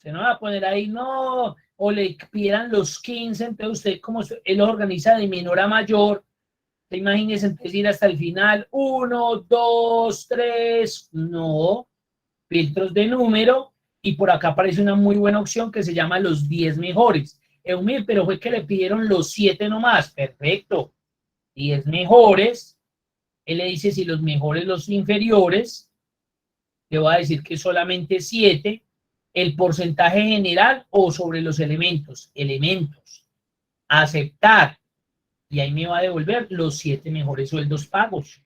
Se no va a poner ahí, no, o le pidan los 15, entonces usted, como él lo organiza de menor a mayor, te imagines entonces ir hasta el final, 1, 2, 3, no, filtros de número, y por acá aparece una muy buena opción que se llama los 10 mejores. Eumir, pero fue que le pidieron los 7 nomás, perfecto, 10 mejores, él le dice si los mejores, los inferiores, le va a decir que solamente 7, el porcentaje general o sobre los elementos, aceptar, y ahí me va a devolver los 7 mejores sueldos pagos.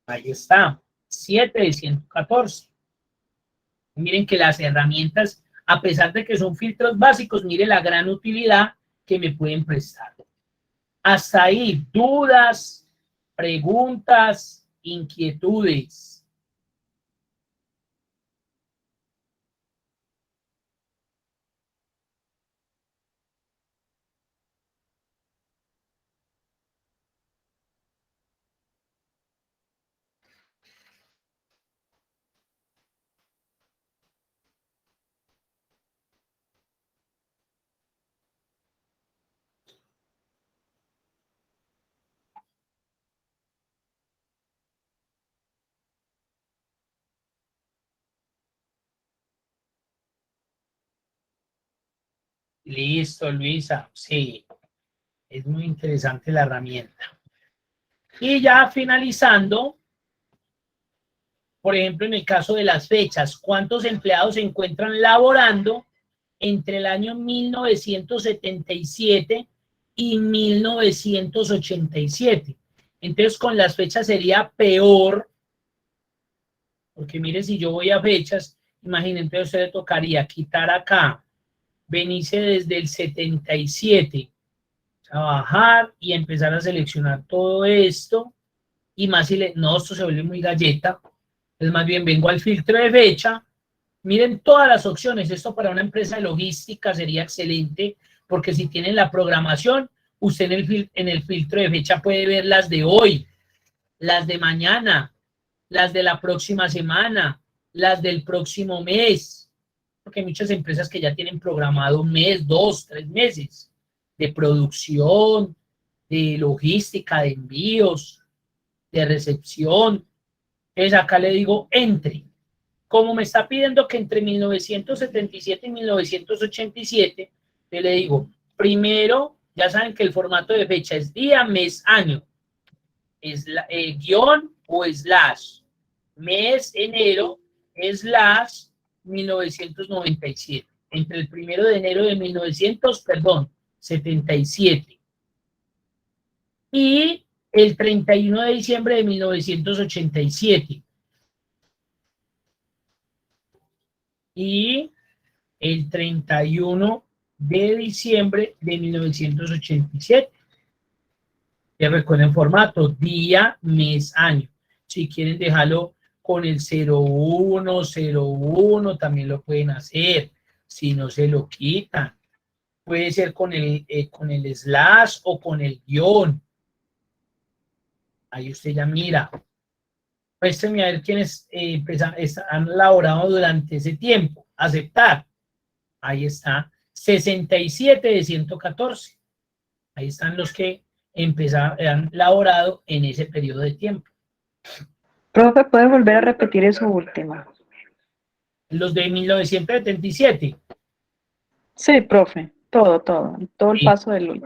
Ahí está, 7 de 114. Miren que las herramientas, a pesar de que son filtros básicos, miren la gran utilidad que me pueden prestar. Hasta ahí, dudas, preguntas, inquietudes. Listo, Luisa. Sí, es muy interesante la herramienta. Y ya finalizando, por ejemplo, en el caso de las fechas, ¿cuántos empleados se encuentran laborando entre el año 1977 y 1987? Entonces, con las fechas sería peor, porque mire, si yo voy a fechas, imagínense, usted le tocaría quitar acá, venirse desde el 77, a bajar y empezar a seleccionar todo esto, y más si le, no, esto se vuelve muy galleta, es más bien vengo al filtro de fecha, miren todas las opciones, esto para una empresa de logística sería excelente, porque si tienen la programación, usted en el filtro de fecha puede ver las de hoy, las de mañana, las de la próxima semana, las del próximo mes, porque hay muchas empresas que ya tienen programado un mes, 2, 3 meses de producción, de logística, de envíos, de recepción. Entonces acá le digo entre. Como me está pidiendo que entre 1977 y 1987, yo le digo, primero, ya saben que el formato de fecha es día, mes, año, es guión o slash, mes, enero, slash, 1997, entre el 1 de enero de 77 y el 31 de diciembre de 1987. Y el 31 de diciembre de 1987. Ya recuerden formato, día, mes, año. Si quieren dejarlo con el 0101, también lo pueden hacer. Si no se lo quitan. Puede ser con el slash o con el guión. Ahí usted ya mira. Muéstrenme a ver quiénes han laborado durante ese tiempo. Aceptar. Ahí está. 67 de 114. Ahí están los que han laborado en ese periodo de tiempo. Profe, ¿puede volver a repetir eso último? Los de 1977. Sí, profe, todo el Sí. paso del...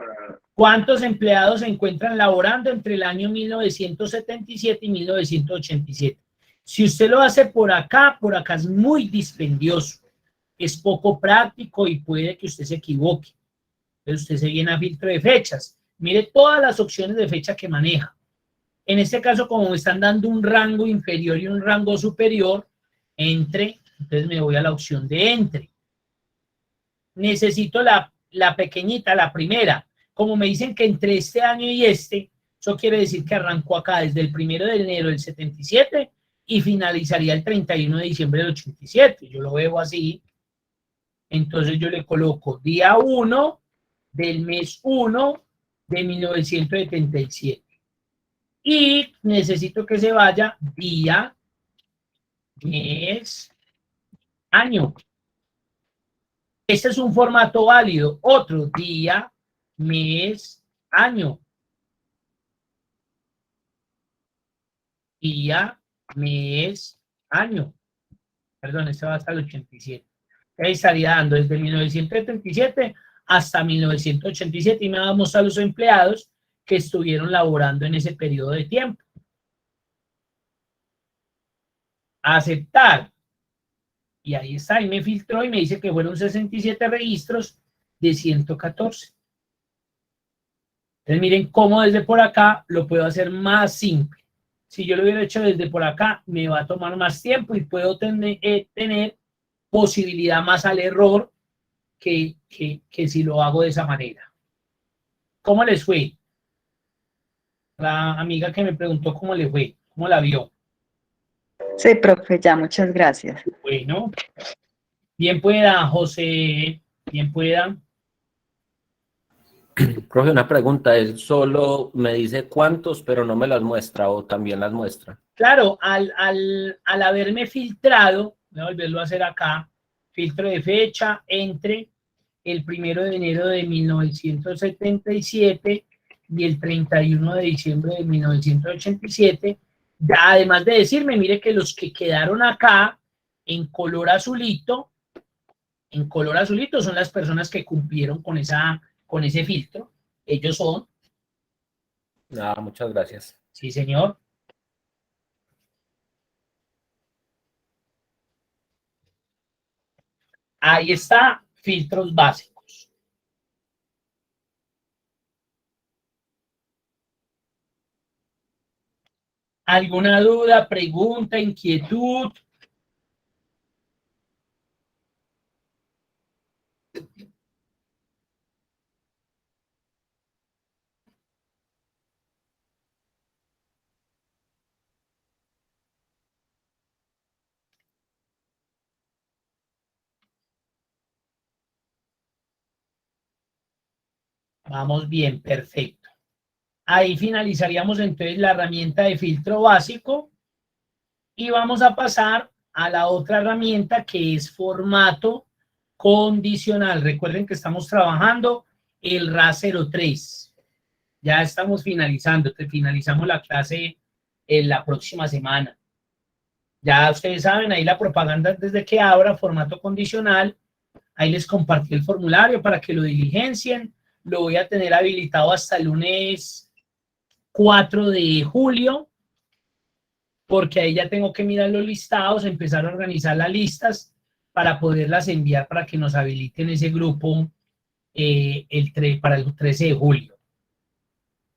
¿Cuántos empleados se encuentran laborando entre el año 1977 y 1987? Si usted lo hace por acá es muy dispendioso, es poco práctico y puede que usted se equivoque. Entonces usted se viene a filtro de fechas. Mire todas las opciones de fecha que maneja. En este caso, como me están dando un rango inferior y un rango superior, entre, entonces me voy a la opción de entre. Necesito la pequeñita, la primera. Como me dicen que entre este año y este, eso quiere decir que arrancó acá desde el 1 de enero del 77 y finalizaría el 31 de diciembre del 87. Yo lo veo así. Entonces yo le coloco día 1 del mes 1 de 1977. Y necesito que se vaya día, mes, año. Este es un formato válido. Otro día, mes, año. Día, mes, año. Perdón, este va hasta el 87. Ahí estaría dando desde 1977 hasta 1987 y me va a mostrar los empleados que estuvieron laborando en ese periodo de tiempo. Aceptar. Y ahí está, y me filtró y me dice que fueron 67 registros de 114. Entonces miren cómo desde por acá lo puedo hacer más simple. Si yo lo hubiera hecho desde por acá, me va a tomar más tiempo y puedo tener posibilidad más al error que si lo hago de esa manera. ¿Cómo les fue? La amiga que me preguntó cómo le fue, cómo la vio. Sí, profe, ya, muchas gracias. Bueno, bien pueda, José, bien pueda. Profe, una pregunta, él solo me dice cuántos, pero no me las muestra o también las muestra. Claro, al haberme filtrado, voy a volverlo a hacer acá, filtro de fecha entre el 1 de enero de 1977 y el 31 de diciembre de 1987, ya, además de decirme, mire que los que quedaron acá en color azulito son las personas que cumplieron con ese filtro. Ellos son. Nada, muchas gracias. Sí, señor. Ahí está, filtros básicos. ¿Alguna duda, pregunta, inquietud? Vamos bien, perfecto. Ahí finalizaríamos entonces la herramienta de filtro básico y vamos a pasar a la otra herramienta que es formato condicional. Recuerden que estamos trabajando el RA03. Ya estamos finalizando, finalizamos la clase en la próxima semana. Ya ustedes saben, ahí la propaganda desde que abra, formato condicional. Ahí les compartí el formulario para que lo diligencien. Lo voy a tener habilitado hasta el lunes 4 de julio, porque ahí ya tengo que mirar los listados, empezar a organizar las listas para poderlas enviar para que nos habiliten ese grupo para el 13 de julio.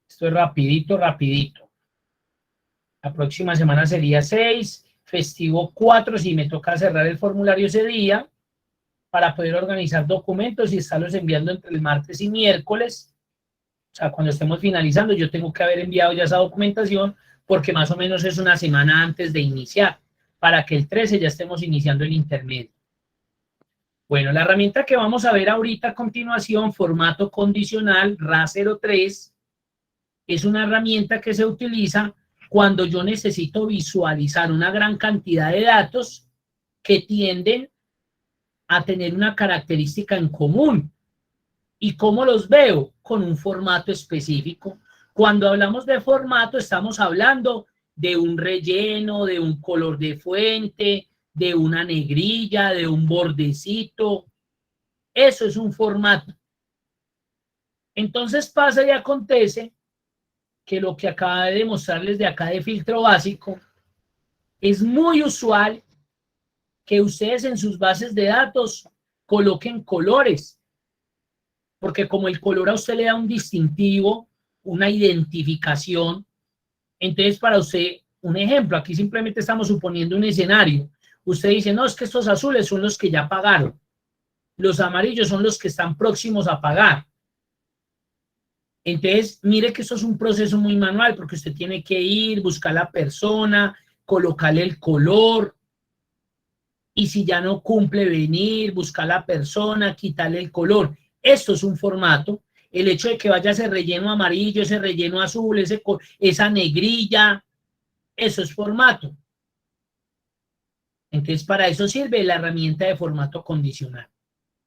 Esto es rapidito. La próxima semana sería 6, festivo 4, si me toca cerrar el formulario ese día, para poder organizar documentos y estarlos enviando entre el martes y miércoles. O sea, cuando estemos finalizando, yo tengo que haber enviado ya esa documentación, porque más o menos es una semana antes de iniciar, para que el 13 ya estemos iniciando el intermedio. Bueno, la herramienta que vamos a ver ahorita a continuación, formato condicional RA03, es una herramienta que se utiliza cuando yo necesito visualizar una gran cantidad de datos que tienden a tener una característica en común. ¿Y cómo los veo? Con un formato específico. Cuando hablamos de formato, estamos hablando de un relleno, de un color de fuente, de una negrilla, de un bordecito. Eso es un formato. Entonces pasa y acontece que lo que acaba de demostrarles de acá de filtro básico es muy usual que ustedes en sus bases de datos coloquen colores, porque como el color a usted le da un distintivo, una identificación, entonces para usted, un ejemplo, aquí simplemente estamos suponiendo un escenario. Usted dice, no, es que estos azules son los que ya pagaron, los amarillos son los que están próximos a pagar. Entonces, mire que esto es un proceso muy manual, porque usted tiene que ir, buscar a la persona, colocarle el color, y si ya no cumple, venir, buscar a la persona, quitarle el color. Esto es un formato. El hecho de que vaya ese relleno amarillo, ese relleno azul, esa negrilla, eso es formato. Entonces, para eso sirve la herramienta de formato condicional.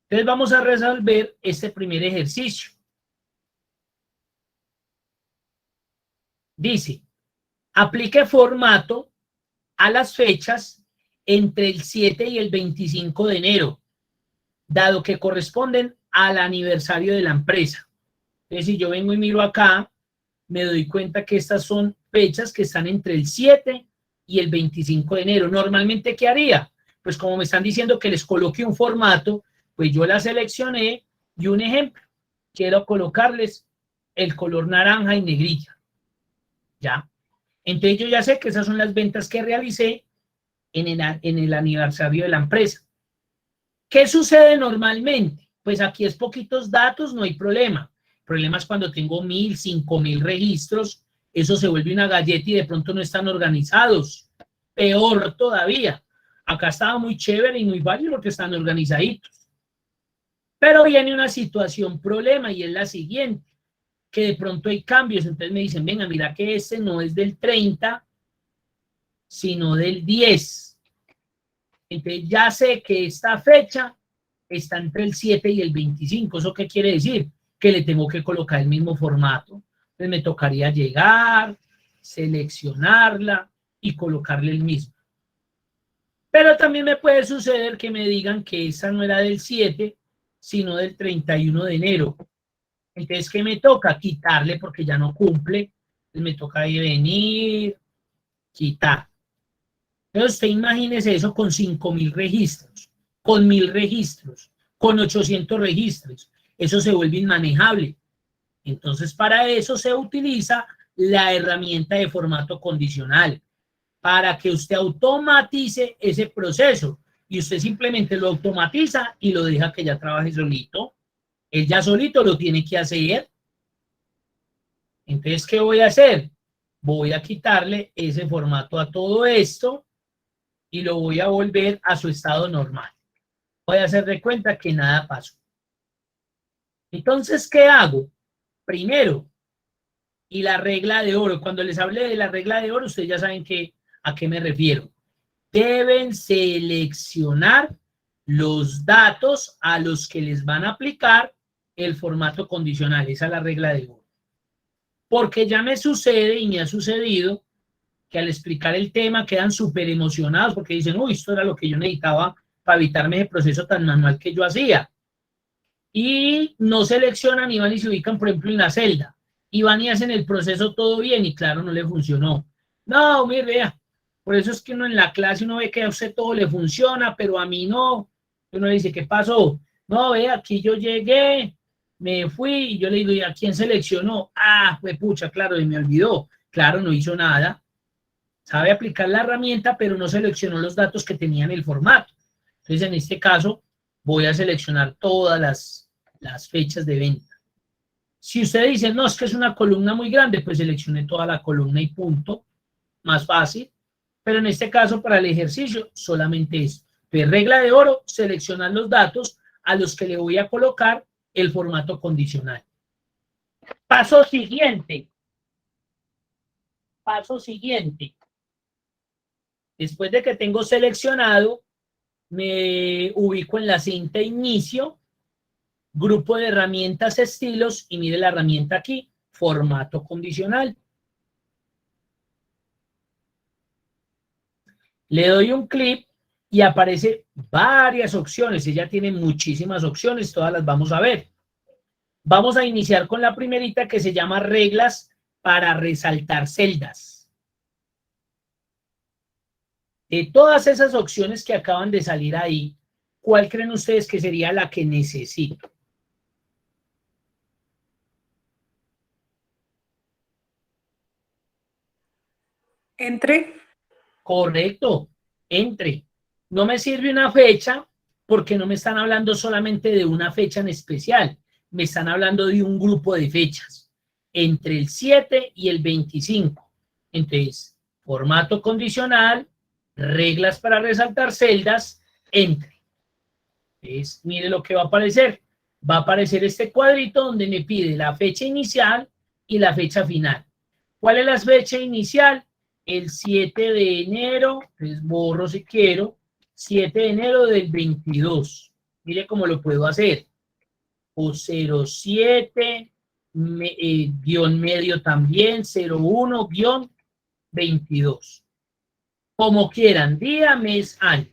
Entonces, vamos a resolver este primer ejercicio. Dice, aplique formato a las fechas entre el 7 y el 25 de enero, dado que corresponden al aniversario de la empresa. Entonces, si yo vengo y miro acá, me doy cuenta que estas son fechas que están entre el 7 y el 25 de enero. Normalmente, ¿qué haría? Pues como me están diciendo que les coloque un formato, pues yo la seleccioné y un ejemplo, quiero colocarles el color naranja y negrilla. ¿Ya? Entonces yo ya sé que esas son las ventas que realicé en el aniversario de la empresa. ¿Qué sucede normalmente? Pues aquí es poquitos datos, no hay problema. El problema es cuando tengo 1000, 5000 registros, eso se vuelve una galleta y de pronto no están organizados. Peor todavía. Acá estaba muy chévere y muy válido porque están organizaditos. Pero viene una situación problema y es la siguiente, que de pronto hay cambios. Entonces me dicen, venga, mira que este no es del 30, sino del 10. Entonces ya sé que esta fecha está entre el 7 y el 25. ¿Eso qué quiere decir? Que le tengo que colocar el mismo formato. Entonces me tocaría llegar, seleccionarla y colocarle el mismo. Pero también me puede suceder que me digan que esa no era del 7, sino del 31 de enero. Entonces, ¿qué me toca? Quitarle porque ya no cumple. Entonces me toca ahí venir, quitar. Entonces, usted imagínese eso con 5000 registros, con 1000 registros, con 800 registros. Eso se vuelve inmanejable. Entonces, para eso se utiliza la herramienta de formato condicional, para que usted automatice ese proceso. Y usted simplemente lo automatiza y lo deja que ya trabaje solito. Él ya solito lo tiene que hacer. Entonces, ¿qué voy a hacer? Voy a quitarle ese formato a todo esto y lo voy a volver a su estado normal. Voy a hacer de cuenta que nada pasó. Entonces, ¿qué hago? Primero, y la regla de oro. Cuando les hablé de la regla de oro, ustedes ya saben a qué me refiero. Deben seleccionar los datos a los que les van a aplicar el formato condicional. Esa es la regla de oro. Porque ya me sucede y me ha sucedido que al explicar el tema quedan súper emocionados porque dicen, uy, esto era lo que yo necesitaba para evitarme ese proceso tan manual que yo hacía. Y no seleccionan y van y se ubican, por ejemplo, en la celda. Y van y hacen el proceso todo bien y claro, no le funcionó. No, mire, vea, por eso es que uno en la clase uno ve que a usted todo le funciona, pero a mí no. Uno le dice, ¿qué pasó? No, vea, aquí yo llegué, me fui y yo le digo, ¿y a quién seleccionó? Ah, pues pucha, claro, y me olvidó. Claro, no hizo nada. Sabe aplicar la herramienta, pero no seleccionó los datos que tenía en el formato. Entonces, en este caso, voy a seleccionar todas las fechas de venta. Si usted dice, no, es que es una columna muy grande, pues seleccione toda la columna y punto. Más fácil. Pero en este caso, para el ejercicio, solamente es de regla de oro, seleccionar los datos a los que le voy a colocar el formato condicional. Paso siguiente. Paso siguiente. Después de que tengo seleccionado, me ubico en la cinta inicio, grupo de herramientas, estilos, y mire la herramienta aquí, formato condicional. Le doy un clic y aparece varias opciones. Ella tiene muchísimas opciones, todas las vamos a ver. Vamos a iniciar con la primerita que se llama reglas para resaltar celdas. De todas esas opciones que acaban de salir ahí, ¿cuál creen ustedes que sería la que necesito? Entre. Correcto, entre. No me sirve una fecha porque no me están hablando solamente de una fecha en especial, me están hablando de un grupo de fechas, entre el 7 y el 25. Entonces, formato condicional, reglas para resaltar celdas, entre. Entonces, mire lo que va a aparecer. Va a aparecer este cuadrito donde me pide la fecha inicial y la fecha final. ¿Cuál es la fecha inicial? El 7 de enero, pues borro si quiero, 7 de enero del 22. Mire cómo lo puedo hacer. O 07, guión medio también, 01, guión 22. Como quieran, día, mes, año.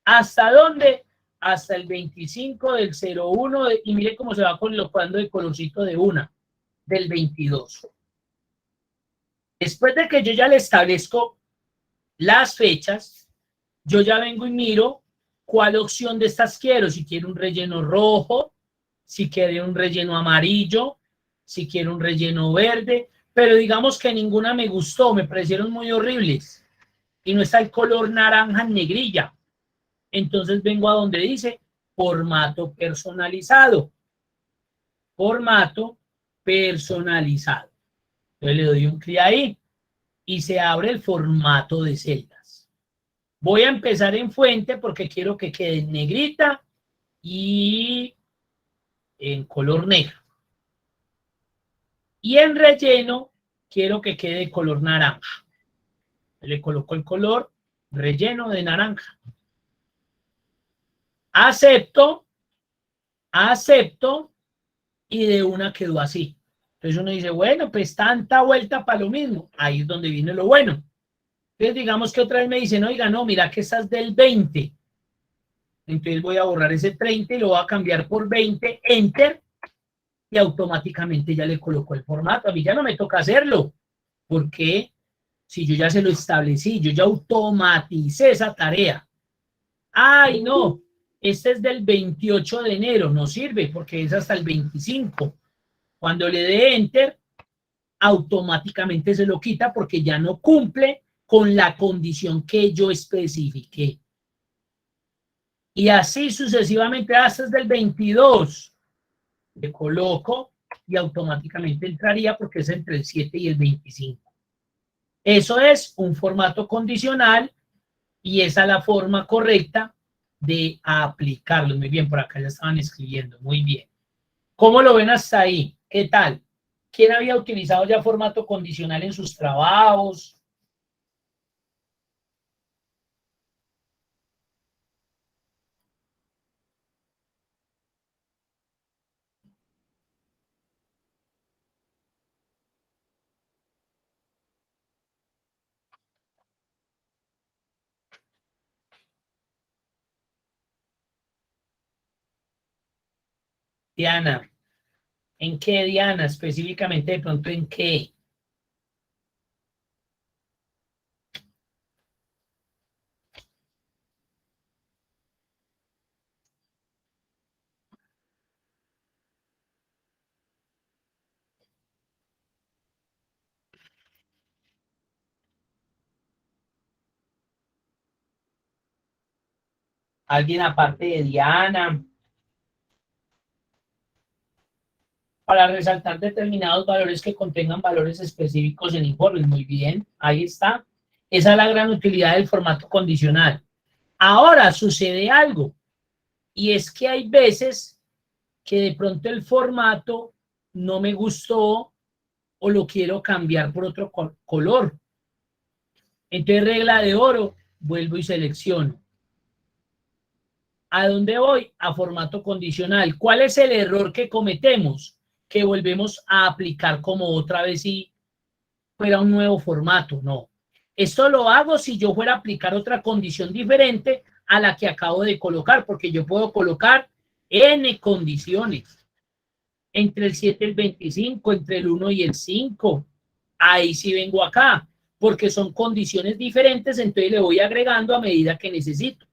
¿Hasta dónde? Hasta el 25 del 01, y mire cómo se va colocando el colorcito de una, del 22. Después de que yo ya le establezco las fechas, yo ya vengo y miro cuál opción de estas quiero, si quiero un relleno rojo, si quiero un relleno amarillo, si quiero un relleno verde, pero digamos que ninguna me gustó, me parecieron muy horribles y no está el color naranja en negrilla. Entonces vengo a donde dice formato personalizado. Formato personalizado. Entonces le doy un clic ahí y se abre el formato de celdas. Voy a empezar en fuente porque quiero que quede en negrita y en color negro. Y en relleno quiero que quede color naranja. Le coloco el color relleno de naranja. Acepto, acepto y de una quedó así. Entonces uno dice, bueno, pues tanta vuelta para lo mismo. Ahí es donde viene lo bueno. Entonces digamos que otra vez me dicen, oiga, no, mira que estás del 20. Entonces voy a borrar ese 30 y lo voy a cambiar por 20, enter, y automáticamente ya le coloco el formato. A mí ya no me toca hacerlo. ¿Por qué? Si yo ya se lo establecí, yo ya automaticé esa tarea. Ay, no, este es del 28 de enero, no sirve porque es hasta el 25. Cuando le dé enter, automáticamente se lo quita porque ya no cumple con la condición que yo especifiqué. Y así sucesivamente hasta del 22. Le coloco y automáticamente entraría porque es entre el 7 y el 25. Eso es un formato condicional y esa es la forma correcta de aplicarlo. Muy bien, por acá ya estaban escribiendo. Muy bien. ¿Cómo lo ven hasta ahí? ¿Qué tal? ¿Quién había utilizado ya formato condicional en sus trabajos? Diana, ¿en qué, Diana? Específicamente, de pronto, ¿en qué? ¿Alguien aparte de Diana? Para resaltar determinados valores que contengan valores específicos en informes. Muy bien, ahí está. Esa es la gran utilidad del formato condicional. Ahora sucede algo, y es que hay veces que de pronto el formato no me gustó o lo quiero cambiar por otro color. Entonces, regla de oro, vuelvo y selecciono. ¿A dónde voy? A formato condicional. ¿Cuál es el error que cometemos? Que volvemos a aplicar como otra vez si fuera un nuevo formato. No. Esto lo hago si yo fuera a aplicar otra condición diferente a la que acabo de colocar, porque yo puedo colocar N condiciones. Entre el 7 y el 25, entre el 1 y el 5. Ahí sí vengo acá, porque son condiciones diferentes, entonces le voy agregando a medida que necesito.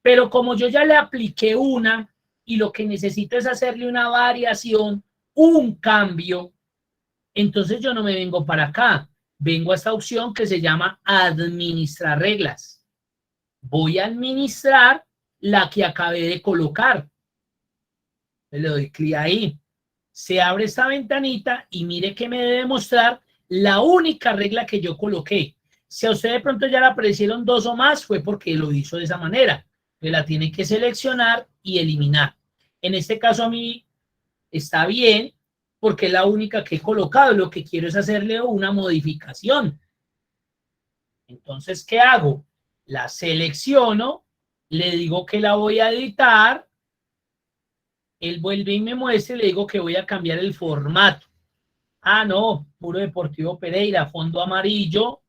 Pero como yo ya le apliqué una y lo que necesito es hacerle una variación, un cambio, entonces yo no me vengo para acá, vengo a esta opción que se llama administrar reglas. Voy a administrar la que acabé de colocar. Le doy clic ahí. Se abre esta ventanita y mire que me debe mostrar la única regla que yo coloqué. Si a usted de pronto ya le aparecieron 2 o más, fue porque lo hizo de esa manera. Que la tiene que seleccionar y eliminar. En este caso a mí está bien porque es la única que he colocado. Lo que quiero es hacerle una modificación. Entonces, ¿qué hago? La selecciono, le digo que la voy a editar. Él vuelve y me muestra y le digo que voy a cambiar el formato. Ah, no, Puro Deportivo Pereira, fondo amarillo,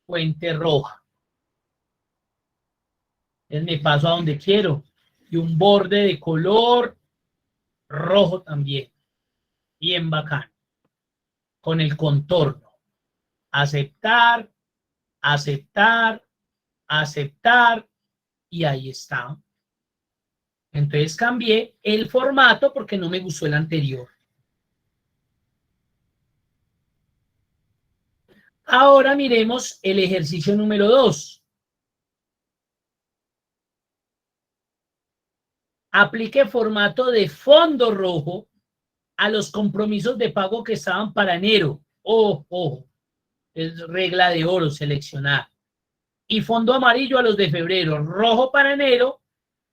fuente roja. Entonces me paso a donde quiero. Y un borde de color rojo también. Bien bacán. Con el contorno. Aceptar, aceptar, aceptar. Y ahí está. Entonces cambié el formato porque no me gustó el anterior. Ahora miremos el ejercicio número 2. Aplique formato de fondo rojo a los compromisos de pago que estaban para enero. Ojo, es regla de oro seleccionar. Y fondo amarillo a los de febrero. Rojo para enero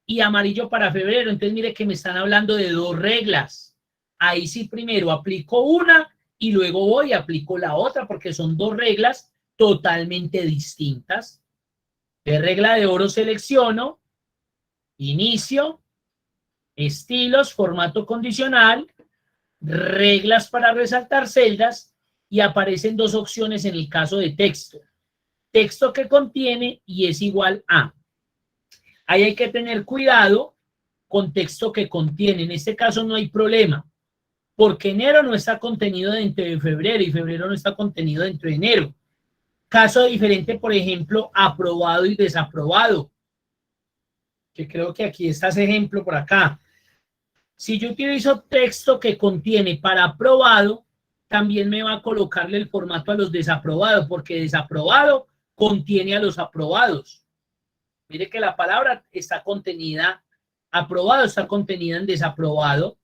y amarillo para febrero. Entonces mire que me están hablando de 2 reglas. Ahí sí primero aplico una y luego voy y aplico la otra porque son 2 reglas totalmente distintas. De regla de oro selecciono, inicio, estilos, formato condicional, reglas para resaltar celdas y aparecen 2 opciones en el caso de texto. Texto que contiene y es igual a. Ahí hay que tener cuidado con texto que contiene. En este caso no hay problema, porque enero no está contenido dentro de febrero y febrero no está contenido dentro de enero. Caso diferente, por ejemplo, aprobado y desaprobado, que creo que aquí está ese ejemplo por acá. Si yo utilizo texto que contiene para aprobado, también me va a colocarle el formato a los desaprobados, porque desaprobado contiene a los aprobados. Mire que la palabra está contenida, aprobado está contenida en desaprobado,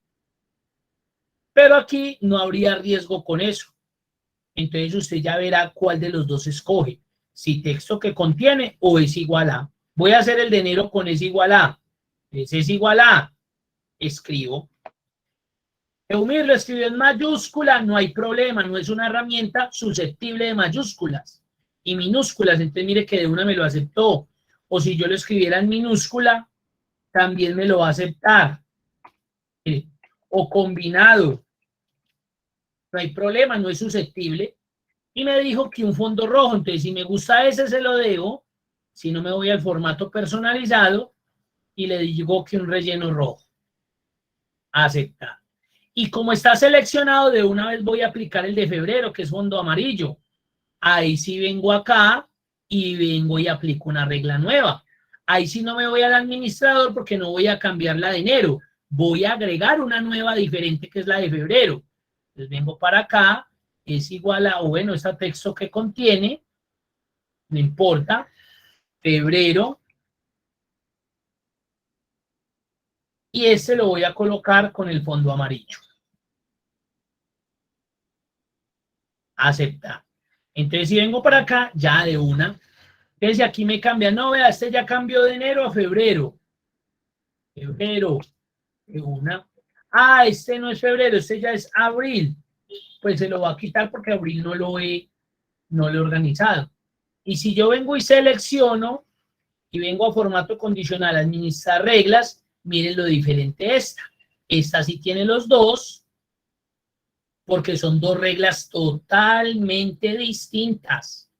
pero aquí no habría riesgo con eso. Entonces usted ya verá cuál de los dos escoge, si texto que contiene o es igual a. Voy a hacer el de enero con es igual a. Ese es igual a. Escribo. Eumir lo escribió en mayúscula, no hay problema, no es una herramienta susceptible de mayúsculas y minúsculas. Entonces mire que de una me lo aceptó. O si yo lo escribiera en minúscula, también me lo va a aceptar. O combinado. No hay problema, no es susceptible. Y me dijo que un fondo rojo. Entonces, si me gusta ese, se lo debo. Si no, me voy al formato personalizado y le digo que un relleno rojo. Aceptar. Y como está seleccionado, de una vez voy a aplicar el de febrero, que es fondo amarillo. Ahí sí vengo acá y vengo y aplico una regla nueva. Ahí sí no me voy al administrador porque no voy a cambiar la de enero. Voy a agregar una nueva diferente que es la de febrero. Entonces vengo para acá, es igual a, bueno, este texto que contiene, no importa, febrero. Y este lo voy a colocar con el fondo amarillo. Aceptar. Entonces si vengo para acá, ya de una. Entonces si aquí me cambia, no, vea, este ya cambió de enero a febrero. Febrero, de una. Ah, este no es febrero, este ya es abril. Pues se lo va a quitar porque abril no lo he organizado. Y si yo vengo y selecciono y vengo a formato condicional, administrar reglas, miren lo diferente esta. Esta sí tiene los dos, porque son 2 reglas totalmente distintas.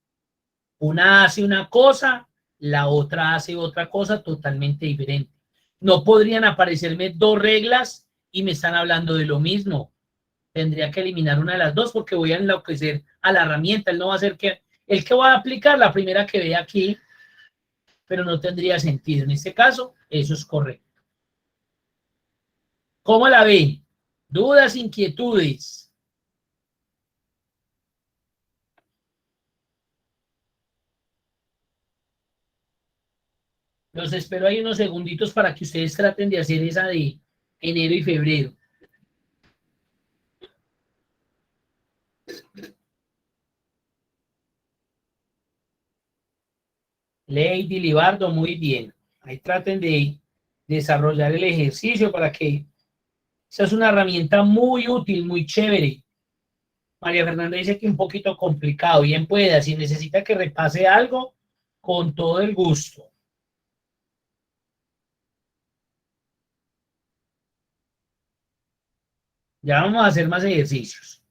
Una hace una cosa, la otra hace otra cosa totalmente diferente. No podrían aparecerme dos reglas y me están hablando de lo mismo. Tendría que eliminar una de las dos porque voy a enloquecer a la herramienta. Él no va a hacer que, el que va a aplicar la primera que ve aquí, pero no tendría sentido. En este caso, eso es correcto. ¿Cómo la ven? ¿Dudas, inquietudes? Los espero ahí unos segunditos para que ustedes traten de hacer esa de enero y febrero. Lady Libardo, muy bien. Ahí traten de desarrollar el ejercicio para que esa es una herramienta muy útil, muy chévere. María Fernanda dice que un poquito complicado. Bien pueda, si necesita que repase algo, con todo el gusto. Ya vamos a hacer más ejercicios.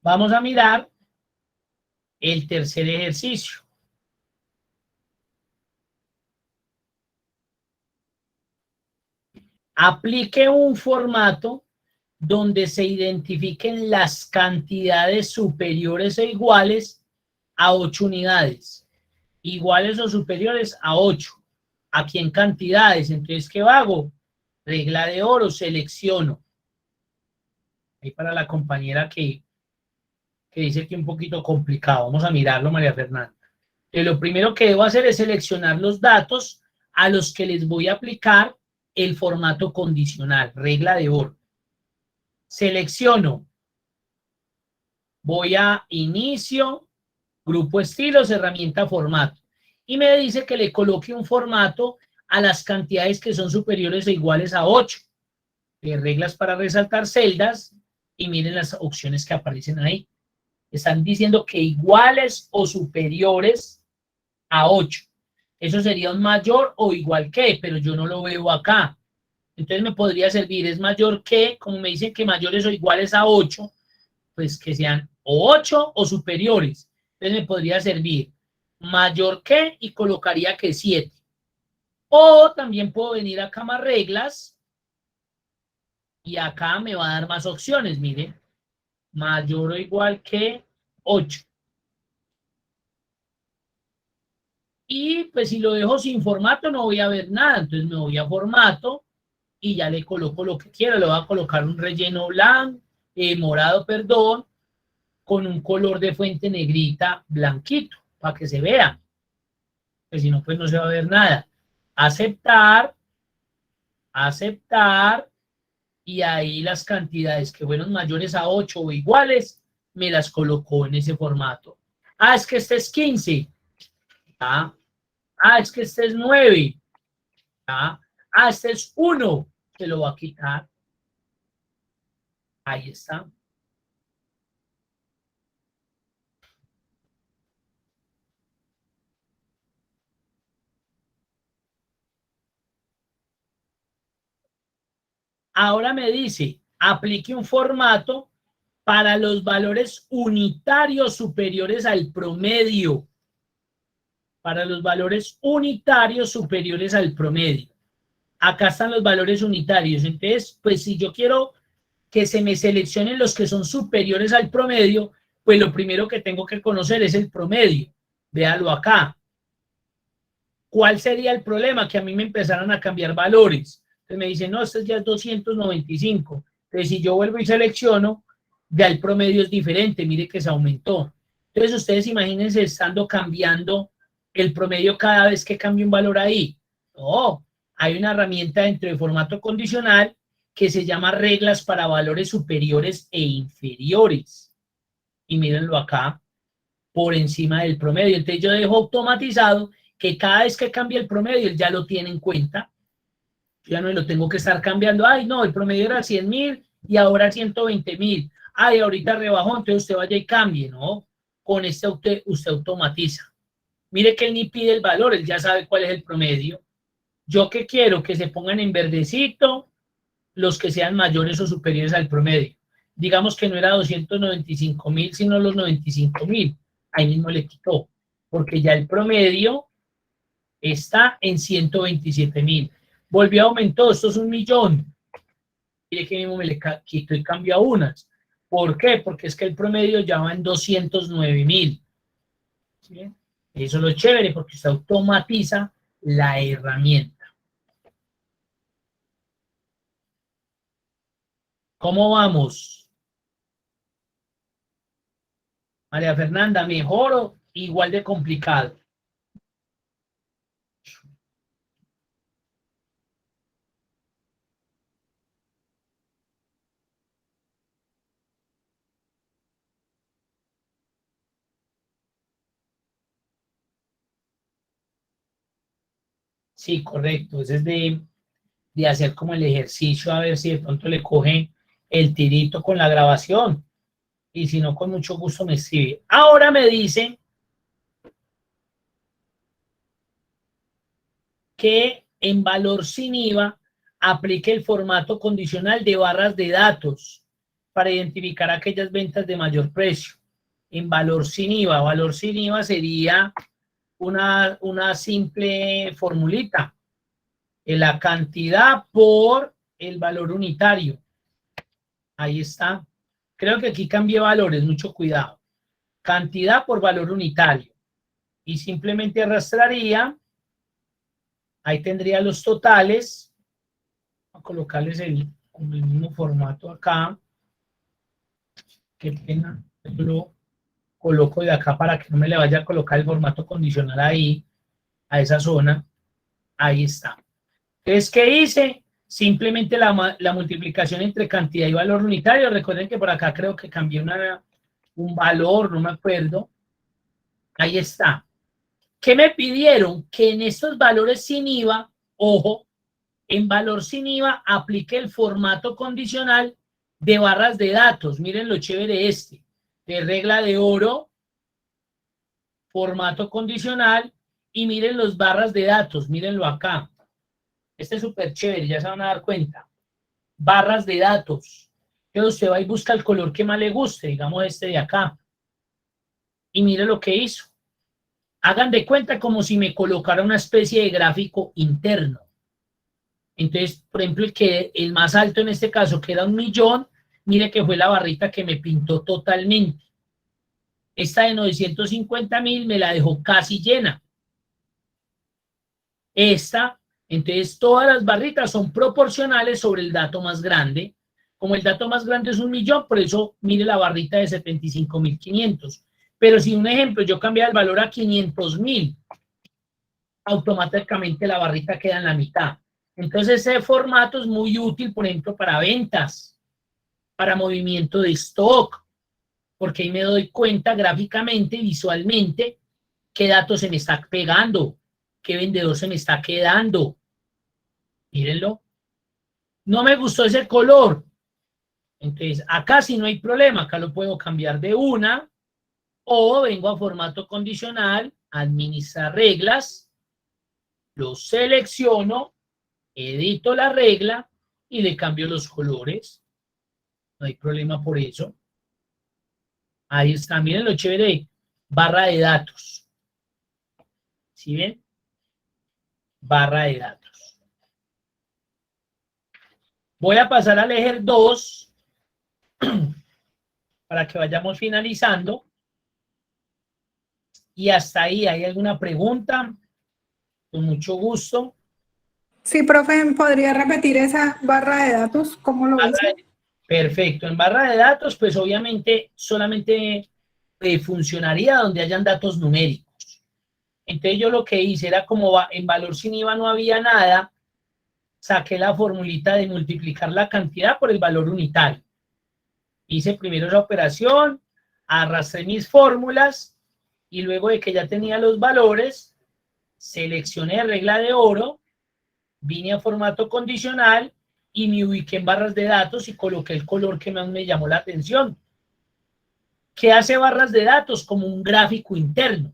Vamos a mirar el tercer ejercicio. Aplique un formato donde se identifiquen las cantidades superiores e iguales a 8 unidades. Iguales o superiores a 8. Aquí en cantidades. Entonces, ¿qué hago? Regla de oro, selecciono. Ahí para la compañera que dice que es un poquito complicado. Vamos a mirarlo, María Fernanda. Lo primero que debo hacer es seleccionar los datos a los que les voy a aplicar el formato condicional, regla de oro. Selecciono. Voy a inicio, grupo estilos, herramienta formato. Y me dice que le coloque un formato a las cantidades que son superiores o iguales a 8. Reglas para resaltar celdas y miren las opciones que aparecen ahí. Están diciendo que iguales o superiores a 8. Eso sería un mayor o igual que, pero yo no lo veo acá. Entonces me podría servir, es mayor que, como me dicen que mayores o iguales a 8, pues que sean o 8 o superiores. Entonces me podría servir mayor que y colocaría que 7. O también puedo venir acá más reglas y acá me va a dar más opciones, miren. Mayor o igual que 8. Y pues si lo dejo sin formato no voy a ver nada, entonces me voy a formato y ya le coloco lo que quiero. Le voy a colocar un relleno blanco, morado, perdón, con un color de fuente negrita blanquito, para que se vea. Pues si no, pues no se va a ver nada. Aceptar, aceptar, y ahí las cantidades que fueron mayores a 8 o iguales, me las colocó en ese formato. Ah, es que este es 15. Ah, es que este es 9. Ah, este es 1. Se lo va a quitar. Ahí está. Ahora me dice, aplique un formato para los valores unitarios superiores al promedio. Para los valores unitarios superiores al promedio. Acá están los valores unitarios. Entonces, pues si yo quiero que se me seleccionen los que son superiores al promedio, pues lo primero que tengo que conocer es el promedio. Véalo acá. ¿Cuál sería el problema? Que a mí me empezaran a cambiar valores. Entonces me dicen, no, este ya es 295. Entonces, si yo vuelvo y selecciono, ya el promedio es diferente. Mire que se aumentó. Entonces, ustedes imagínense estando cambiando el promedio cada vez que cambia un valor ahí. No, hay una herramienta dentro de formato condicional que se llama reglas para valores superiores e inferiores. Y mírenlo acá, por encima del promedio. Entonces yo dejo automatizado que cada vez que cambia el promedio, él ya lo tiene en cuenta. Yo ya no lo tengo que estar cambiando. Ay, no, el promedio era 100.000 y ahora 120.000. Ay, ahorita rebajó, entonces usted vaya y cambie, ¿no? Con este usted automatiza. Mire que él ni pide el valor, él ya sabe cuál es el promedio. Yo que quiero que se pongan en verdecito los que sean mayores o superiores al promedio. Digamos que no era 295.000, sino los 95.000. Ahí mismo le quitó, porque ya el promedio está en 127.000. Volvió, aumentó, esto es 1.000.000. Mire que mismo me le quito y cambio a unas. ¿Por qué? Porque es que el promedio ya va en 209.000. ¿Sí? Eso es lo chévere, porque se automatiza la herramienta. ¿Cómo vamos? María Fernanda, ¿mejor o igual de complicado? Sí, correcto. Ese es de hacer como el ejercicio a ver si de pronto le coge el tirito con la grabación. Y si no, con mucho gusto me escribe. Ahora me dicen que en valor sin IVA aplique el formato condicional de barras de datos para identificar aquellas ventas de mayor precio. En valor sin IVA sería una simple formulita. La cantidad por el valor unitario. Ahí está. Creo que aquí cambié valores, mucho cuidado. Cantidad por valor unitario. Y simplemente arrastraría. Ahí tendría los totales. Voy a colocarles con el mismo formato acá. Qué pena. Yo lo coloco de acá para que no me le vaya a colocar el formato condicional ahí, a esa zona. Ahí está. Entonces, ¿qué hice? Simplemente la multiplicación entre cantidad y valor unitario. Recuerden que por acá creo que cambié un valor, no me acuerdo. Ahí está. ¿Qué me pidieron? Que en estos valores sin IVA, ojo, en valor sin IVA aplique el formato condicional de barras de datos. Miren lo chévere de regla de oro, formato condicional, y miren los barras de datos, mírenlo acá. Este es súper chévere, ya se van a dar cuenta. Barras de datos. Entonces usted va y busca el color que más le guste, digamos este de acá. Y mire lo que hizo. Hagan de cuenta como si me colocara una especie de gráfico interno. Entonces, por ejemplo, el más alto en este caso, que era 1.000.000, mire que fue la barrita que me pintó totalmente. Esta de 950.000 me la dejó casi llena. Esta, entonces todas las barritas son proporcionales sobre el dato más grande. Como el dato más grande es 1.000.000, por eso mire la barrita de 75.500. Pero si un ejemplo yo cambiara el valor a 500.000, automáticamente la barrita queda en la mitad. Entonces ese formato es muy útil, por ejemplo, para ventas, para movimiento de stock, porque ahí me doy cuenta gráficamente, visualmente, qué dato se me está pegando, qué vendedor se me está quedando. Mírenlo. No me gustó ese color. Entonces, acá sí no hay problema, acá lo puedo cambiar de una, o vengo a formato condicional, administrar reglas, lo selecciono, edito la regla y le cambio los colores. No hay problema por eso. Ahí está, miren lo chévere de barra de datos. ¿Sí ven? Barra de datos. Voy a pasar al ejer 2 para que vayamos finalizando. Y hasta ahí, ¿hay alguna pregunta? Con mucho gusto. Sí, profe, ¿podría repetir esa barra de datos? ¿Cómo lo hizo? Perfecto. En barra de datos, pues obviamente solamente funcionaría donde hayan datos numéricos. Entonces yo lo que hice era como en valor sin IVA no había nada, saqué la formulita de multiplicar la cantidad por el valor unitario. Hice primero esa operación, arrastré mis fórmulas y luego de que ya tenía los valores, seleccioné regla de oro, vine a formato condicional y me ubiqué en barras de datos y coloqué el color que más me llamó la atención. ¿Qué hace barras de datos? Como un gráfico interno.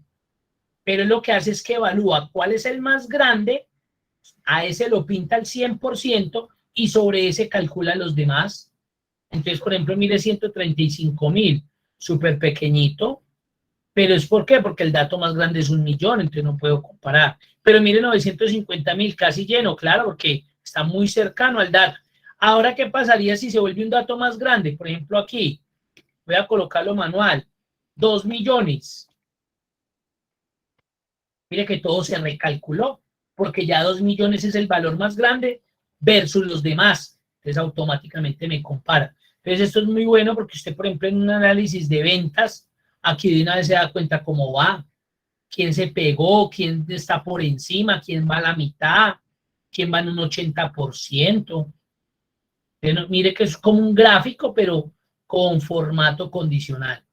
Pero lo que hace es que evalúa cuál es el más grande, a ese lo pinta al 100% y sobre ese calcula los demás. Entonces, por ejemplo, mire 135.000, súper pequeñito, pero ¿es por qué? Porque el dato más grande es 1.000.000, entonces no puedo comparar. Pero mire 950.000, casi lleno, claro, porque está muy cercano al dato. Ahora, ¿qué pasaría si se vuelve un dato más grande? Por ejemplo, aquí, voy a colocarlo manual, 2.000.000. Mire que todo se recalculó, porque ya 2.000.000 es el valor más grande versus los demás. Entonces automáticamente me compara. Entonces esto es muy bueno porque usted, por ejemplo, en un análisis de ventas, aquí de una vez se da cuenta cómo va, quién se pegó, quién está por encima, quién va a la mitad, quién va en un 80%. Entonces, mire que es como un gráfico, pero con formato condicional.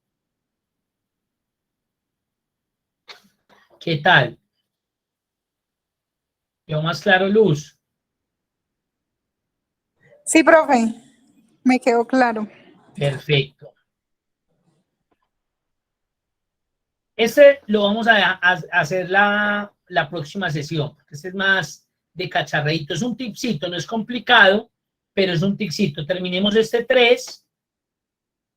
¿Qué tal? ¿Quedó más claro, Luz? Sí, profe, me quedó claro. Perfecto. Este lo vamos a hacer la próxima sesión. Este es más de cacharreito. Es un tipcito, no es complicado, pero es un tipcito. Terminemos este 3,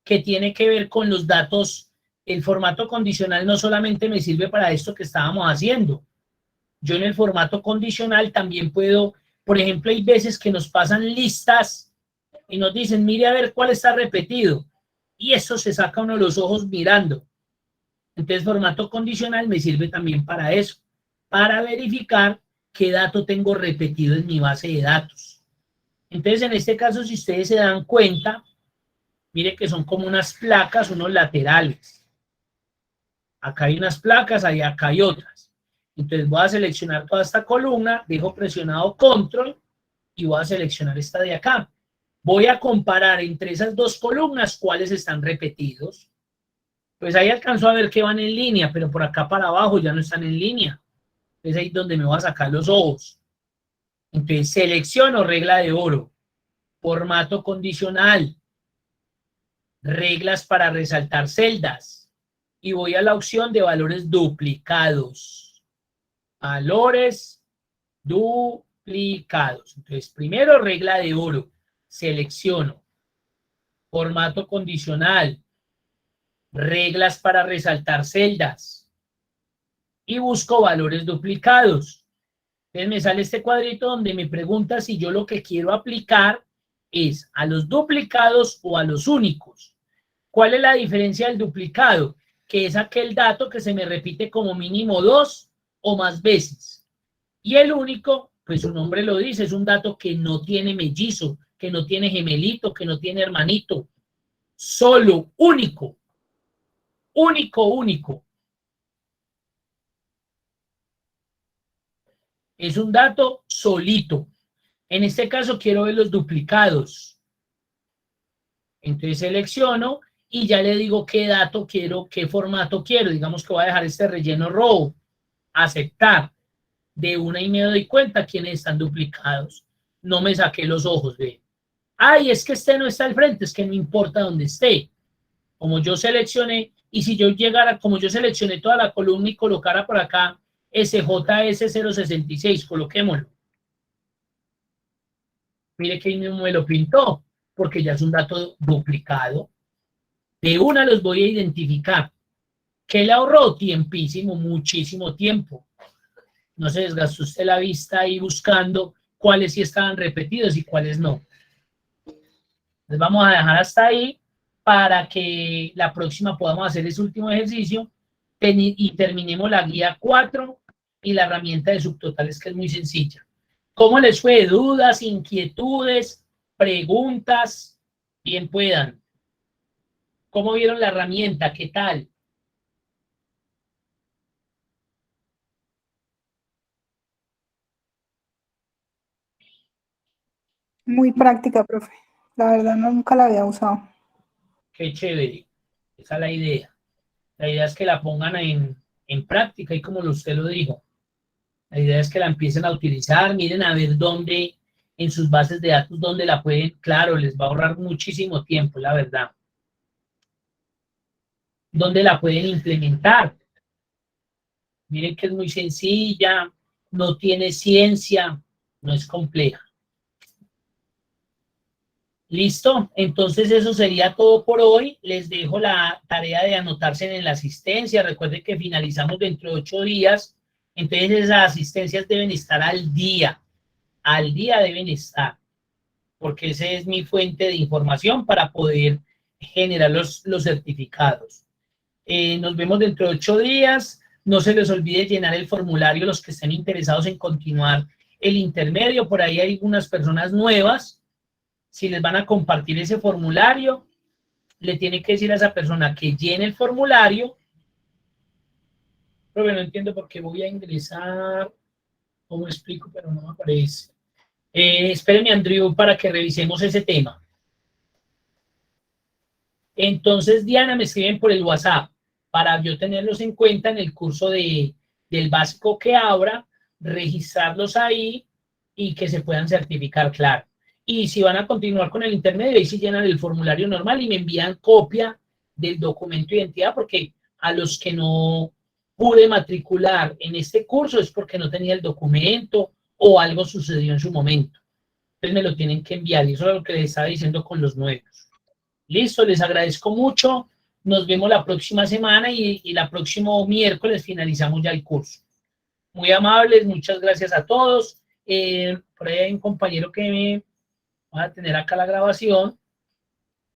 que tiene que ver con los datos. El formato condicional no solamente me sirve para esto que estábamos haciendo. Yo en el formato condicional también puedo, por ejemplo, hay veces que nos pasan listas y nos dicen, mire a ver cuál está repetido. Y eso se saca uno de los ojos mirando. Entonces, formato condicional me sirve también para eso, para verificar qué dato tengo repetido en mi base de datos. Entonces, en este caso, si ustedes se dan cuenta, mire que son como unas placas, unos laterales. Acá hay unas placas, acá hay otras. Entonces, voy a seleccionar toda esta columna, dejo presionado control y voy a seleccionar esta de acá. Voy a comparar entre esas dos columnas cuáles están repetidos. Pues ahí alcanzó a ver que van en línea, pero por acá para abajo ya no están en línea. Es ahí donde me voy a sacar los ojos. Entonces selecciono regla de oro, formato condicional, reglas para resaltar celdas y voy a la opción de valores duplicados. Valores duplicados. Entonces primero regla de oro, selecciono, formato condicional, reglas para resaltar celdas y busco valores duplicados. Entonces me sale este cuadrito donde me pregunta si yo lo que quiero aplicar es a los duplicados o a los únicos. ¿Cuál es la diferencia del duplicado? Que es aquel dato que se me repite como mínimo 2 o más veces. Y el único, pues su nombre lo dice, es un dato que no tiene mellizo, que no tiene gemelito, que no tiene hermanito. Solo, único. Único, único. Es un dato solito. En este caso quiero ver los duplicados. Entonces selecciono y ya le digo qué dato quiero, qué formato quiero. Digamos que voy a dejar este relleno rojo. Aceptar. De una y me doy cuenta quiénes están duplicados. No me saqué los ojos de. Ay, es que este no está al frente, es que no importa dónde esté. Como yo seleccioné, y si yo llegara, como yo seleccioné toda la columna y colocara por acá SJS066, coloquémoslo. Mire que ahí mismo me lo pintó, porque ya es un dato duplicado. De una los voy a identificar. ¿Qué le ahorró? Tiempísimo, muchísimo tiempo. No se desgastó usted la vista ahí buscando cuáles sí estaban repetidos y cuáles no. Entonces vamos a dejar hasta ahí para que la próxima podamos hacer ese último ejercicio y terminemos la guía 4 y la herramienta de subtotales, que es muy sencilla. ¿Cómo les fue? ¿Dudas, inquietudes, preguntas? Bien puedan. ¿Cómo vieron la herramienta? ¿Qué tal? Muy práctica, profe. La verdad, nunca la había usado. Qué chévere. Esa es la idea. La idea es que la pongan en práctica y como usted lo dijo, la idea es que la empiecen a utilizar, miren a ver dónde, en sus bases de datos, dónde la pueden, claro, les va a ahorrar muchísimo tiempo, la verdad. Dónde la pueden implementar. Miren que es muy sencilla, no tiene ciencia, no es compleja. ¿Listo? Entonces eso sería todo por hoy. Les dejo la tarea de anotarse en la asistencia. Recuerden que finalizamos dentro de 8 días. Entonces esas asistencias deben estar al día. Al día deben estar. Porque esa es mi fuente de información para poder generar los certificados. Nos vemos dentro de 8 días. No se les olvide llenar el formulario los que estén interesados en continuar el intermedio. Por ahí hay algunas personas nuevas. Si les van a compartir ese formulario, le tiene que decir a esa persona que llene el formulario. Pero no entiendo por qué voy a ingresar. ¿Cómo explico? Pero no me aparece. Espérenme, Andrew, para que revisemos ese tema. Entonces, Diana, me escriben por el WhatsApp para yo tenerlos en cuenta en el curso del básico que abra, registrarlos ahí y que se puedan certificar, claro. Y si van a continuar con el intermedio, ahí sí llenan el formulario normal y me envían copia del documento de identidad, porque a los que no pude matricular en este curso es porque no tenía el documento o algo sucedió en su momento. Entonces me lo tienen que enviar y eso es lo que les estaba diciendo con los nuevos. Listo, les agradezco mucho. Nos vemos la próxima semana y el próximo miércoles finalizamos ya el curso. Muy amables, muchas gracias a todos. Por ahí hay un compañero que me va a tener acá la grabación.